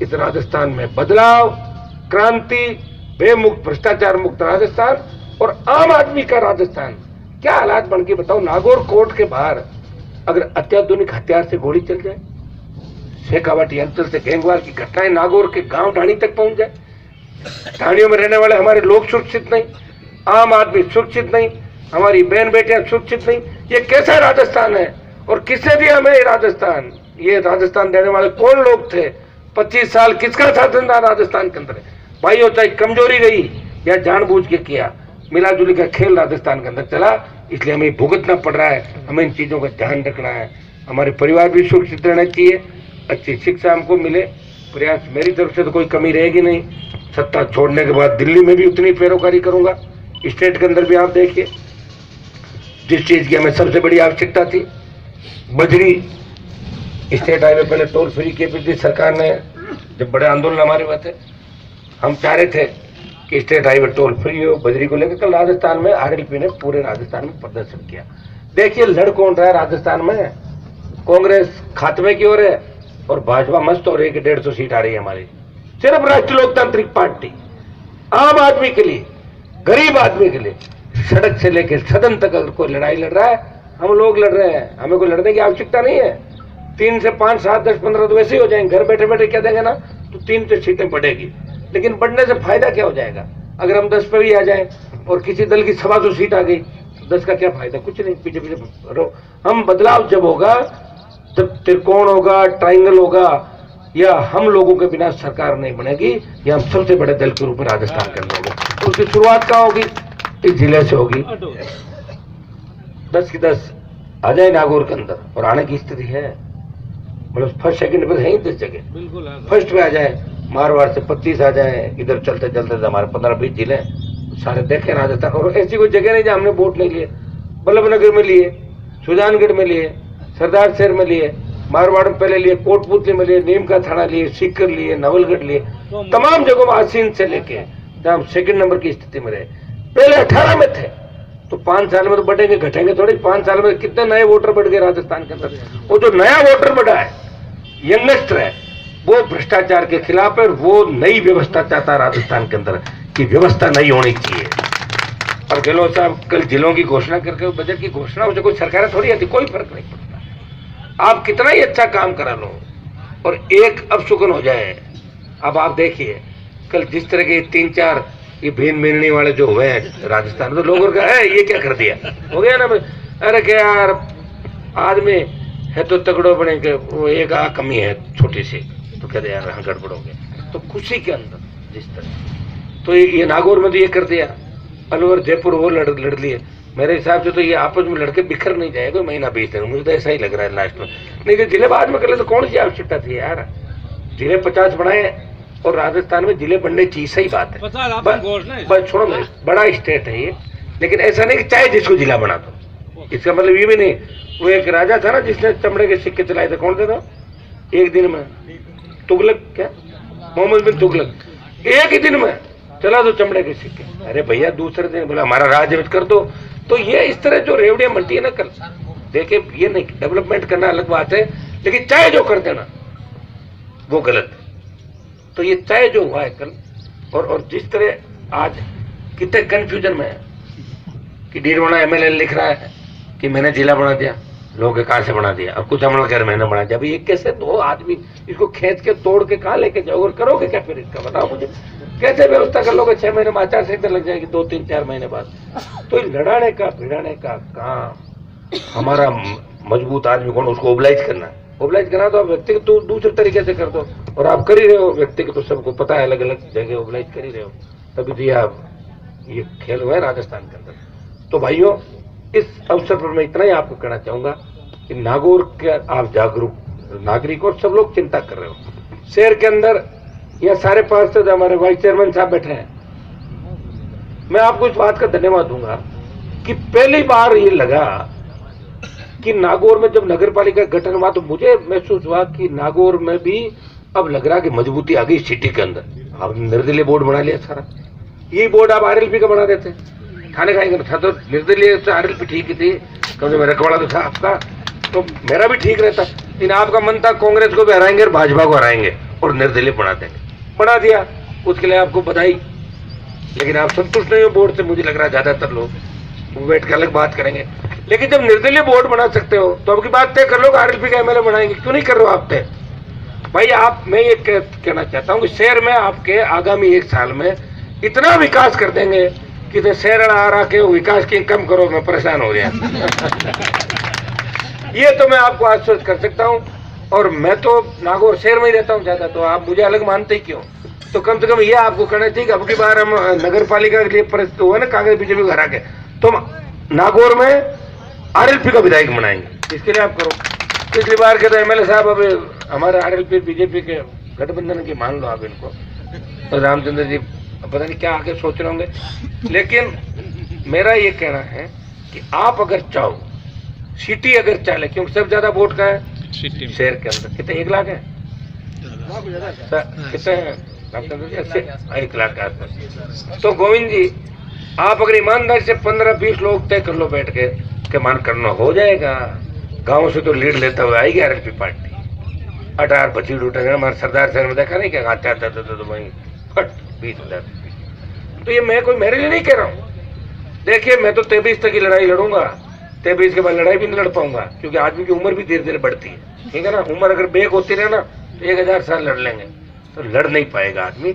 इस राजस्थान में बदलाव, क्रांति, बेमुक्त भ्रष्टाचार मुक्त राजस्थान और आम आदमी का राजस्थान। क्या हालात बन के बताओ, नागौर कोर्ट के बाहर अगर अत्याधुनिक हथियार से गोली चल जाए, शेखावाटी अंचल से गैंगवार की घटनाएं नागौर के गांव ढाणी तक पहुंच जाए, ढाणियों में रहने वाले हमारे लोग सुरक्षित नहीं, आम आदमी सुरक्षित नहीं, हमारी बहन बेटियां सुरक्षित नहीं, ये कैसा राजस्थान है और किसने दिया हमें ये राजस्थान? ये राजस्थान देने वाले कौन लोग थे? 25 साल किसका शासन था राजस्थान के अंदर? भाइयों, चाहे कमजोरी गई या जानबूझ के किया, मिला जुली का खेल राजस्थान के अंदर चला, इसलिए हमें भुगतना पड़ रहा है। हमें इन चीजों का ध्यान रखना है, हमारे परिवार भी सुरक्षित रहना चाहिए, अच्छी शिक्षा हमको मिले, प्रयास मेरी तरफ से तो कोई कमी रहेगी नहीं। सत्ता छोड़ने के बाद दिल्ली में भी उतनी पैरोकारी करूंगा, स्टेट के अंदर भी आप देखिए जिस चीज की हमें सबसे बड़ी आवश्यकता थी, बजरी स्टेट हाईवे पहले टोल फ्री की थी सरकार ने, जब बड़े आंदोलन हमारे हुए थे, हम चाह रहे थे कि स्टेट हाईवे टोल फ्री हो, बजरी को लेकर। कल राजस्थान में आरएलपी ने पूरे राजस्थान में प्रदर्शन किया। देखिए लड़ कौन रहा है राजस्थान में, कांग्रेस खात्मे की ओर है और भाजपा मस्त हो रही है कि 150 सीट आ रही है हमारी। सिर्फ राष्ट्रीय लोकतांत्रिक पार्टी आम आदमी के लिए, गरीब आदमी के लिए, सड़क से लेकर सदन तक अगर कोई लड़ाई लड़ रहा है, हम लोग लड़ रहे हैं, हमें कोई लड़ने की आवश्यकता नहीं है। 3 से 5, 7, 10, 15 तो वैसे ही हो जाएंगे, घर बैठे बैठे क्या देंगे ना, तो 3 से सीटें बढ़ेगी। लेकिन बढ़ने से फायदा क्या हो जाएगा? अगर हम 10 पे भी आ जाए और किसी दल की 125 सीट आ गई, 10 का क्या फायदा? कुछ नहीं, पीछे पीछे रहो। हम बदलाव जब होगा, जब त्रिकोण होगा, ट्राइंगल होगा, या हम लोगों के बिना सरकार नहीं बनेगी, या हम सबसे बड़े दल के रूप में राजस्थान के अंदर होगा। उसकी शुरुआत कहाँ होगी? इस जिले से होगी। 10 की 10 आ जाए नागौर के अंदर, और आने की स्थिति है, मतलब फर्स्ट सेकंड पर है ही 10 जगह। फर्स्ट पे आ जाए, मारवाड़ से 25 आ जाए, इधर चलते चलते हमारे 15-20 जिले सारे देखे राजस्थान। और ऐसी कोई जगह नहीं जहाँ हमने वोट नहीं लिए। बल्लभनगर में लिए, सुजानगढ़ में लिए, सरदार शहर में लिए, मारवाड़ में पहले लिए, कोटपुतली में लिए, नीम का थाना लिए, सीकर लिए, नवलगढ़ लिए, तमाम जगहों में आसीन से लेके जहाँ हम सेकंड नंबर की स्थिति में रहे। पहले 18 में थे, तो 5 साल में तो बढ़ेंगे, घटेंगे थोड़ी। 5 साल में कितने नए वोटर बढ़ गए राजस्थान के अंदर। वो जो नया वोटर बढ़ा है, यंगस्टर है, वो भ्रष्टाचार के खिलाफ है। वो नई व्यवस्था चाहता है राजस्थान के अंदर कि व्यवस्था नहीं होनी चाहिए। और गहलोत साहब कल जिलों की घोषणा करके, बजट की घोषणा उसे कोई सरकारें थोड़ी आती, कोई फर्क नहीं पड़ता। आप कितना ही अच्छा काम करा लो और एक अपशुकन हो जाए। अब आप देखिए कल जिस तरह के 3-4 ये भेन मेलनी वाले जो हुए हैं राजस्थान में, तो लोगों का है ये क्या कर दिया, हो गया ना। अरे क्या यार, आदमी है तो तगड़ो बने के, वो एक कमी है छोटी सी, तो कहते यार हाँ गड़बड़ हो गया। तो खुशी के अंदर जिस तरह, तो ये नागौर में तो ये कर दिया, अलवर जयपुर वो लड़ लिए। मेरे हिसाब से तो ये आपस में लड़के बिखर नहीं जाएगा महीना 20 दिन, मुझे तो ऐसा ही लग रहा है लास्ट में। नहीं तो जिले बाद में कर ले तो कौन सी आवश्यकता थी यार। जिले 50 बनाए और राजस्थान में जिले बनने चाहिए, सही बात है। बस छोड़ो, बड़ा स्टेट है ये, लेकिन ऐसा नहीं कि चाहे जिसको जिला बना दो। इसका मतलब ये भी नहीं। वो एक राजा था ना जिसने चमड़े के सिक्के चलाए थे, कौन था? एक दिन में तुगलक, क्या मोहम्मद बिन तुगलक, एक ही दिन में चला दो चमड़े के सिक्के। अरे भैया दूसरे दिन बोला हमारा राज्य कर दो। तो ये इस तरह जो रेवड़ियां बनती है ना, कल देखे ये नहीं, डेवलपमेंट करना अलग बात है, लेकिन चाहे जो कर देना वो गलत है। तो ये चाहे जो हुआ है कल, और जिस तरह आज कितने कंफ्यूजन में है कि डीरवाना एमएलए लिख रहा है कि मैंने जिला बना दिया, लोग कहां से बना दिया, अब कुछ अमल कर मैंने बना दिया। अभी ये कैसे 2 आदमी इसको खींच के तोड़ के कहां लेके जाओगे और करोगे क्या फिर? इसका बताओ मुझे, कैसे व्यवस्था कर लोगे? 6 महीने में आचार संहिता लग जाएगी, 2, 3, 4 महीने बाद। तो लड़ाने का भिड़ाने का काम हमारा मजबूत आदमी कौन, उसको ओबलाइज करना है। ओबलाइज करना तो आप व्यक्तिगत तो दूसरे तरीके से कर दो, और आप कर ही रहे हो। व्यक्तिगत तो सबको पता है, अलग अलग जगह ओबलाइज कर ही रहे हो, तभी तो ये खेल हुआ है राजस्थान के अंदर। तो भाइयों, इस अवसर पर मैं इतना ही आपको कहना चाहूंगा कि नागौर के आप जागरूक नागरिक और सब लोग चिंता कर रहे हो। शहर के अंदर यह सारे पार्षद हमारे वाइस चेयरमैन साहब बैठे हैं, मैं आपको इस बात का धन्यवाद दूंगा कि पहली बार ये लगा कि नागौर में जब नगर पालिका गठन हुआ तो मुझे महसूस हुआ कि नागौर में भी अब लग रहा कि मजबूती आ गई सिटी के अंदर। अब निर्दलीय बोर्ड बना लिया सारा, यही बोर्ड आप आरएलपी का बना देते, थाने का था तो निर्दलीय तो आरएलपी ठीक ही थी, क्योंकि रखवाड़ा तो था आपका, तो मेरा भी ठीक रहता। लेकिन आपका मन था कांग्रेस को भी हराएंगे और भाजपा को हराएंगे और निर्दलीय बना देंगे, बना दिया, उसके लिए आपको बधाई। लेकिन आप संतुष्ट नहीं हो बोर्ड से, मुझे लग रहा है ज्यादातर लोग, वो बैठ के अलग बात करेंगे। लेकिन जब निर्दलीय बोर्ड बना सकते हो तो अब की बात तय कर लो, आरएलपी का एमएलए बनाएंगे, क्यों नहीं कर रहे हो आप तय? भाई आप, मैं ये कहना चाहता हूँ कि शहर में आपके आगामी 1 साल में इतना विकास कर देंगे कि शहर आ रहा के विकास की कम करो, मैं परेशान हो गया। ये तो मैं आपको आश्वस्त कर सकता हूँ। और मैं तो नागौर शहर में ही रहता हूँ ज्यादा, तो आप मुझे अलग मानते ही क्यों? तो कम से कम ये आपको कहना चाहिए कि अब की बार हम नगर पालिका के लिए परिस्थिति हुआ ना, कांग्रेस बीजेपी को हरा के, तो नागौर में आरएलपी का विधायक बनाएंगे, इसके लिए आप करो। पिछली बार के तो एमएलए साहब अब हमारे आरएलपी बीजेपी के गठबंधन के मान लो आप इनको, तो रामचंद्र जी पता नहीं क्या आगे सोच रहे होंगे। लेकिन मेरा ये कहना है कि आप अगर चाहो, सिटी अगर चाहे, क्योंकि सबसे ज्यादा वोट का है शहर के अंदर, कितने 1 लाख है, कितने हैं 1 लाख के आसपास। तो गोविंद जी, आप अगर ईमानदारी से 15-20 लोग तय कर लो बैठ के मान करना हो जाएगा। गांव से तो लीड लेता हुआ आएगी आरएलपी पार्टी, 18 25 उठेंगे। हमारे सरदार शहर में देखा नहीं क्या आता था तो वहीं फट 20,000। तो ये मैं कोई मेरे लिए नहीं कह रहा हूँ। देखिए मैं तो 23 तक की लड़ाई लड़ूंगा, 23 के बाद लड़ाई भी नहीं लड़ पाऊंगा, क्योंकि आदमी की उम्र भी धीरे धीरे बढ़ती है, ठीक है ना। उम्र अगर बेग होती रहे ना तो 1000 साल लड़ लेंगे, तो लड़ नहीं पाएगा आदमी।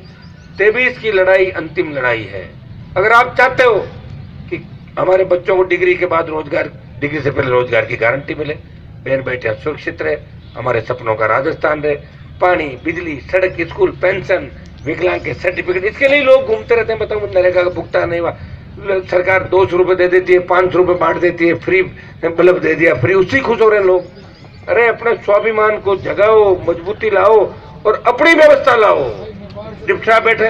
23 की लड़ाई अंतिम लड़ाई है। अगर आप चाहते हो कि हमारे बच्चों को डिग्री के बाद रोजगार, डिग्री से पहले रोजगार की गारंटी मिले, बहन बेटियां सुरक्षित रहे, हमारे सपनों का राजस्थान रहे, पानी, बिजली, सड़क, स्कूल, पेंशन, विकलांग के सर्टिफिकेट, इसके लिए लोग घूमते रहते हैं। बताओ नरेगा का भुगतान नहीं हुआ, सरकार 200 रुपये दे देती है, 500 रुपये बांट देती है, फ्री बल्ब दे दिया फ्री, उससे खुश हो रहे हैं लोग। अरे अपने स्वाभिमान को जगाओ, मजबूती लाओ और अपनी व्यवस्था लाओ। डिप्टी साहब बैठे,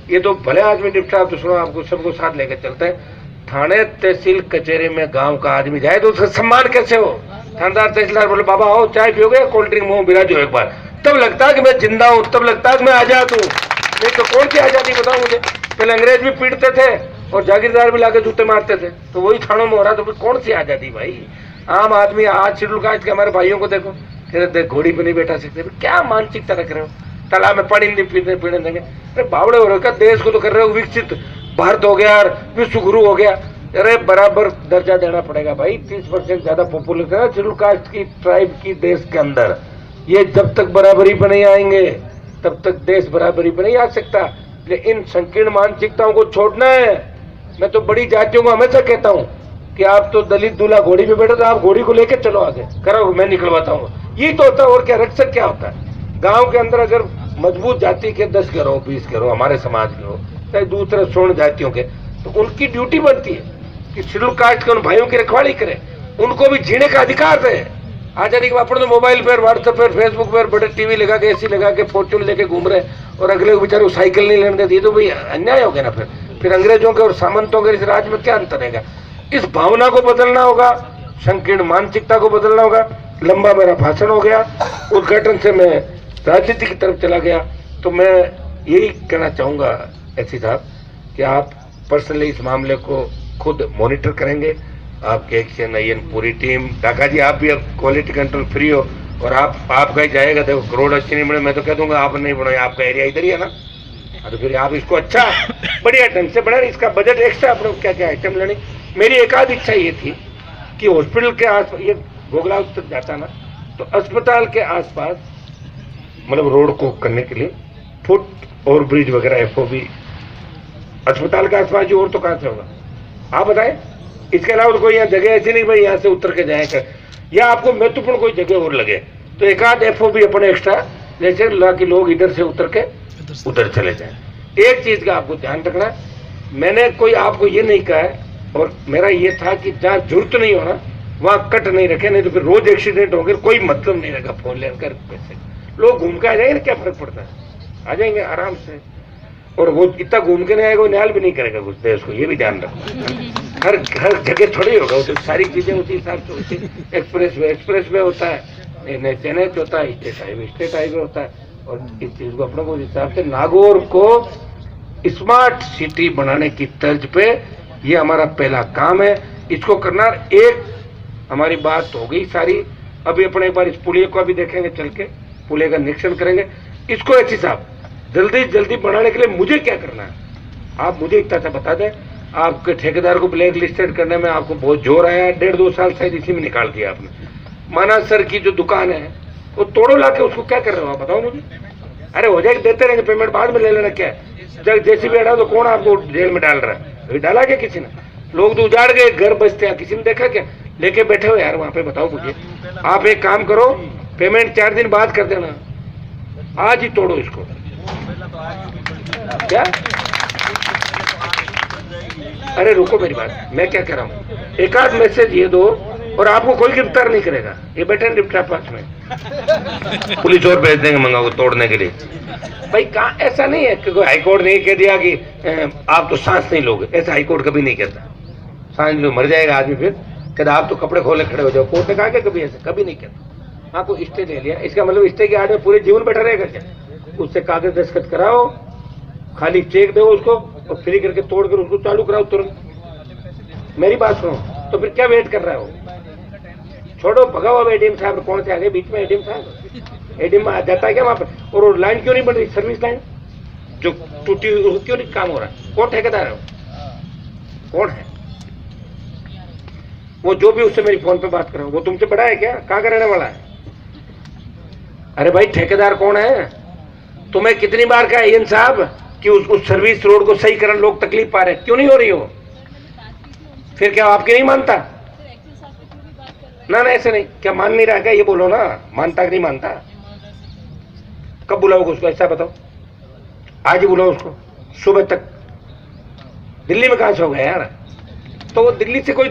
ये तो भले आदमी डिप्टी साहब, तो सुनो आपको सबको साथ लेकर चलते हैं। थाने तहसील कचहरी में गांव का आदमी जाए तो उसका सम्मान कैसे हो? थानेदार तहसीलदार बोले बाबा आओ चाय पियोगे, कोल्ड ड्रिंक मुंह बिराजो एक बार, तब लगता है कि मैं जिंदा हूँ, तब लगता है कि मैं आजाद हूँ। नहीं तो कौन सी आजादी बताओ मुझे। पहले अंग्रेज भी पीटते थे और जागीरदार भी लाके जूते मारते थे, तो वही थानों में हो रहा, तो फिर कौन सी आजादी भाई। आम आदमी आज शेड्यूल कास्ट के हमारे भाइयों को देखो, कहते घोड़ी पे नहीं बैठा सकते, क्या मानसिकता रख रहे हो। तालाब में पानी नहीं पीने देंगे, अरे बावड़े हो रहे हो, देश को तो कर रहे हो विकसित भारत हो गया, विश्व गुरु हो गया। अरे बराबर दर्जा देना पड़ेगा भाई। 30% ज्यादा पॉपुलेशन है शेड्यूल कास्ट की, ट्राइब की देश के अंदर। ये जब तक बराबरी पे नहीं आएंगे तब तक देश बराबरी पे नहीं आ सकता। इन संकीर्ण मानसिकताओं को छोड़ना है। मैं तो बड़ी जातियों को हमेशा कहता हूँ कि आप तो दलित दूल्हा घोड़ी पे बैठे, तो आप घोड़ी को लेकर चलो आगे, करो मैं निकलवाता हूँ। यही तो होता है, और क्या रक्षक क्या होता है। गांव के अंदर अगर मजबूत जाति के 10 घर हो, 20 घर हो, हमारे समाज के हो, चाहे दूसरे स्वर्ण जातियों के, तो उनकी ड्यूटी बनती है कि शेड्यूल कास्ट के उन भाइयों की रखवाली करें, उनको भी जीने का अधिकार है। आजादी के बाद अपन तो मोबाइल पर, व्हाट्सएप पर, फेसबुक पर बड़े टीवी लगा के, एसी लगा के, फॉर्च्यून लेके घूम रहे, और अगले बेचारे को साइकिल नहीं लेने देती, तो भाई अन्याय हो गया ना। फिर अंग्रेजों के और सामंतों के इस राज में क्या अंतर रहेगा। इस भावना को बदलना होगा, संकीर्ण मानसिकता को बदलना होगा। लंबा मेरा भाषण हो गया, उद्घाटन से मैं राजनीति की तरफ चला गया। तो मैं यही कहना चाहूंगा एसपी साहब कि आप पर्सनली इस मामले को खुद मॉनिटर करेंगे, आपके एक्शन आईएन पूरी टीम, काका जी आप भी अब क्वालिटी कंट्रोल फ्री हो, और आपका ही जाएगा। देखो करोड़ अच्छी नहीं बने, मैं तो कह दूंगा आप नहीं बनाए, आपका एरिया इधर ही है ना, तो फिर आप इसको अच्छा बढ़िया ढंग से बढ़ा। इसका बजट एक्स्ट्रा अपने क्या क्या आइटम लेने। मेरी एक आध इच्छा ये थी कि हॉस्पिटल के आस, ये गोगला तक जाता ना, तो अस्पताल के आसपास मतलब रोड को करने के लिए फुट और ब्रिज वगैरह FOB अस्पताल के आसपास जो, और तो कहाँ से होगा आप बताएं। इसके अलावा तो कोई यहाँ जगह ऐसी नहीं भाई यहाँ से उतर के जाए, या आपको महत्वपूर्ण कोई जगह और लगे तो एक आध FOB अपने एक्स्ट्रा, जैसे कि लोग इधर से उतर के उधर चले जाए। एक चीज का आपको ध्यान रखना, मैंने कोई आपको ये नहीं कहा है, और मेरा ये था कि जहाँ जरूरत नहीं हो ना वहाँ कट नहीं रखे, नहीं तो फिर रोज एक्सीडेंट होंगे, कोई मतलब नहीं रहेगा फोन लेकर पैसे। लोग घूम के आ जाएंगे, क्या फर्क पड़ता है, आ जाएंगे आराम से। और वो इतना घूम के नहीं आएगा, वो न्याल भी नहीं करेगा कुछ देश को, ये भी ध्यान रखो। हर जगह थोड़ी होगा, तो सारी चीजें उसी हिसाब से होती। एक्सप्रेस वे होता है, NH होता है, स्टेट हाईवे होता है, और इस चीज को अपने को हिसाब से नागौर को स्मार्ट सिटी बनाने की तर्ज पे ये हमारा पहला काम है। इसको करना, एक हमारी बात हो गई सारी। अभी अपने एक बार इस पुलिया को भी देखेंगे, चल के पुलिया का निरीक्षण करेंगे। इसको एसपी साहब जल्दी बनाने के लिए मुझे क्या करना है, आप मुझे इतना सा बता दें। आपके ठेकेदार को ब्लैक लिस्टेड करने में आपको बहुत जोर आया, 1.5-2 साल शायद इसी में निकाल दिया आपने। माना सर की जो दुकान है वो तोड़ो लाके, उसको क्या कर रहे हो आप बताओ मुझे। अरे हो जाएगा, देते रहेंगे, पेमेंट बाद में ले लेना, क्या जब जैसे भी हटा तो कौन आपको जेल में डाल रहा है, अभी डाला क्या किसी ने। लोग तो उजाड़ गए, घर बचते हैं, किसी ने देखा क्या, लेके बैठे हो यार वहां पे, बताओ मुझे। आप एक काम करो, पेमेंट 4 दिन बाद कर देना, आज ही तोड़ो इसको। क्या, अरे रुको मेरी बात, मैं क्या कह रहा हूँ, एक आध मैसेज ये दो और आपको कोई गिरफ्तार नहीं करेगा। ये बैठे डिप्टी पास में, पुलिस और भेज देंगे मंगा को तोड़ने के लिए। भाई कहाँ, ऐसा नहीं है कि हाईकोर्ट ने कह दिया कि आप तो सांस नहीं लोगे, ऐसा हाईकोर्ट कभी नहीं कहता। सांस लो मर जाएगा आदमी, फिर कहता आप तो कपड़े खोले खड़े हो जाओ। कोर्ट ने कहा कि कभी ऐसा कभी नहीं कहता। आपको स्टे ले लिया, इसका मतलब स्टे के आड़ में पूरे जीवन बैठा रहेगा क्या? उससे कागज दस्तखत कराओ, खाली चेक दो उसको और फ्री करके तोड़ कर उसको चालू कराओ तुरंत। मेरी बात सुनो, तो फिर क्या वेट कर रहा हो, छोड़ो भगाओ। एडीएम साहब कौन से आ गए बीच में, एडीएम साहब एडीएम में आ जाता है क्या वहाँ पर? और वो लाइन क्यों नहीं बन रही, सर्विस लाइन जो टूटी हुई, वो क्यों नहीं काम हो रहा है? कौन ठेकेदार है वो? कौन है वो? जो भी उससे मेरी फोन पे बात कर रहा हूँ, वो तुमसे बड़ा है क्या? कहाँ का रहने वाला है? अरे भाई ठेकेदार कौन है? तुम्हें कितनी बार कहा एन साहब कि उस सर्विस रोड को सही करना, लोग तकलीफ पा रहे हैं, क्यों नहीं हो रही हो? फिर क्या आपके नहीं मानता? ना ऐसे नहीं, क्या मान नहीं रहा क्या? ये बोलो ना, मानता कि नहीं मानता? कब बुलाओगे उसको, ऐसा बताओ। आज ही बुलाओ उसको, सुबह तक। दिल्ली में कहां से हो गया यार? तो वो दिल्ली से कोई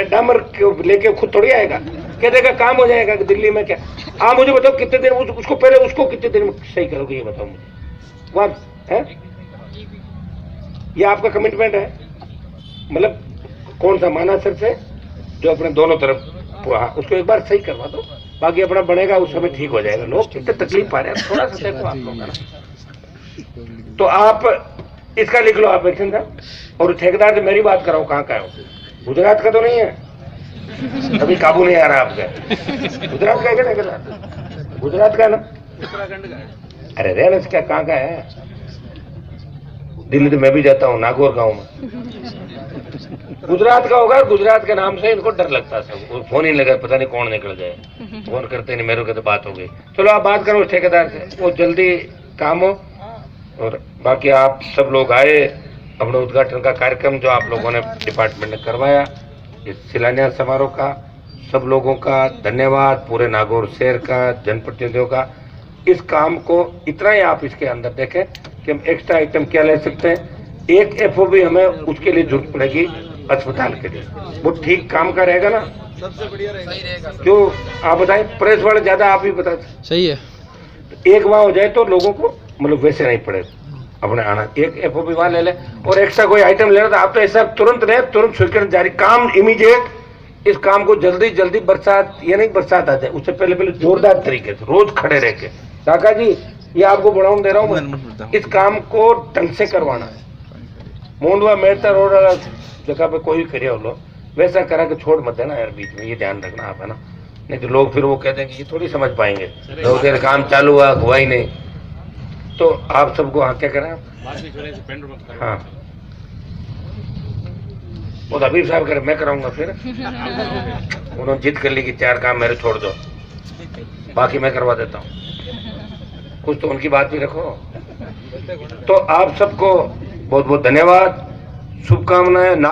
डामर लेके खुद थोड़ी आएगा, कह देगा काम हो जाएगा दिल्ली में। क्या आप मुझे बताओ कितने दिन उसको पहले उसको कितने दिन में सही करोगे, ये बताओ मुझे। वहां है ये आपका कमिटमेंट है? मतलब कौन सा माना सर से जो अपने दोनों तरफ, उसको एक बार सही करवा दो, बाकी अपना बनेगा, उस समय ठीक हो जाएगा। लोग कितने तकलीफ पा रहे हैं, थोड़ा सा देखो आप लोग ना। तो आप इसका लिख लो आप एक्शन का। और ठेकेदार से मेरी बात कराओ, कहाँ का है? गुजरात का तो नहीं है? अभी काबू नहीं आ रहा आपका। गुजरात का है क्या ठेकेदार? गुजरात का है ना? उत्तराखंड का है। अरे रहना क्या, कहाँ का है? दिल्ली तो मैं भी जाता हूँ, नागौर का हूँ मैं। गुजरात का होगा, गुजरात के नाम से इनको डर लगता है। फोन ही लगा, पता नहीं कौन निकल जाए। फोन करते नहीं, मेरे को तो बात हो गई। चलो आप बात करो उस ठेकेदार से, वो जल्दी काम हो। और बाकी आप सब लोग आए, अपने उद्घाटन का कार्यक्रम जो आप लोगों ने डिपार्टमेंट ने करवाया, इस शिलान्यास समारोह का सब लोगों का धन्यवाद, पूरे नागौर शहर का, जनप्रतिनिधियों का। इस काम को इतना ही आप इसके अंदर देखें कि हम एक्स्ट्रा आइटम क्या ले सकते हैं। एक FOB हमें उसके लिए जरूरत पड़ेगी अस्पताल के लिए, वो ठीक काम का रहेगा ना? सबसे बढ़िया रहेगा। क्यों आप बताएं, प्रेस वाले ज्यादा, आप ही बता। सही है, एक वहां हो जाए तो लोगों को मतलब वैसे नहीं पड़े अपने आना। एक FOB वहां ले ले और एक्स्ट्रा कोई आइटम लेना, तो आप तो ऐसा तुरंत रहे, तुरंत स्वीकृत जारी, काम इमीडिएट। इस काम को जल्दी जल्दी, बरसात ये नहीं बरसात आ जाए उससे पहले जोरदार तरीके से रोज खड़े रह के। काका जी ये आपको बढ़ाऊं दे रहा हूँ, इस काम को ढंग से करवाना है। मोंडवा मेहता रोड वाला जगह पे कोई करे हो लोग, वैसा करा के छोड़ मत देना यार बीच में, ये ध्यान रखना आप, है ना? नहीं तो लोग फिर वो कहते हैं कि ये थोड़ी समझ पाएंगे, तो देर काम चालू हुआ ही नहीं। तो आप सबको हाँ क्या करें, हाँ वो हबीब साहब करे, मैं कराऊंगा। फिर उन्होंने जिद कर ली कि 4 काम मेरे छोड़ दो, बाकी मैं करवा देता हूँ। कुछ तो उनकी बात भी रखो। तो आप सबको बहुत बहुत धन्यवाद, शुभकामनाएं।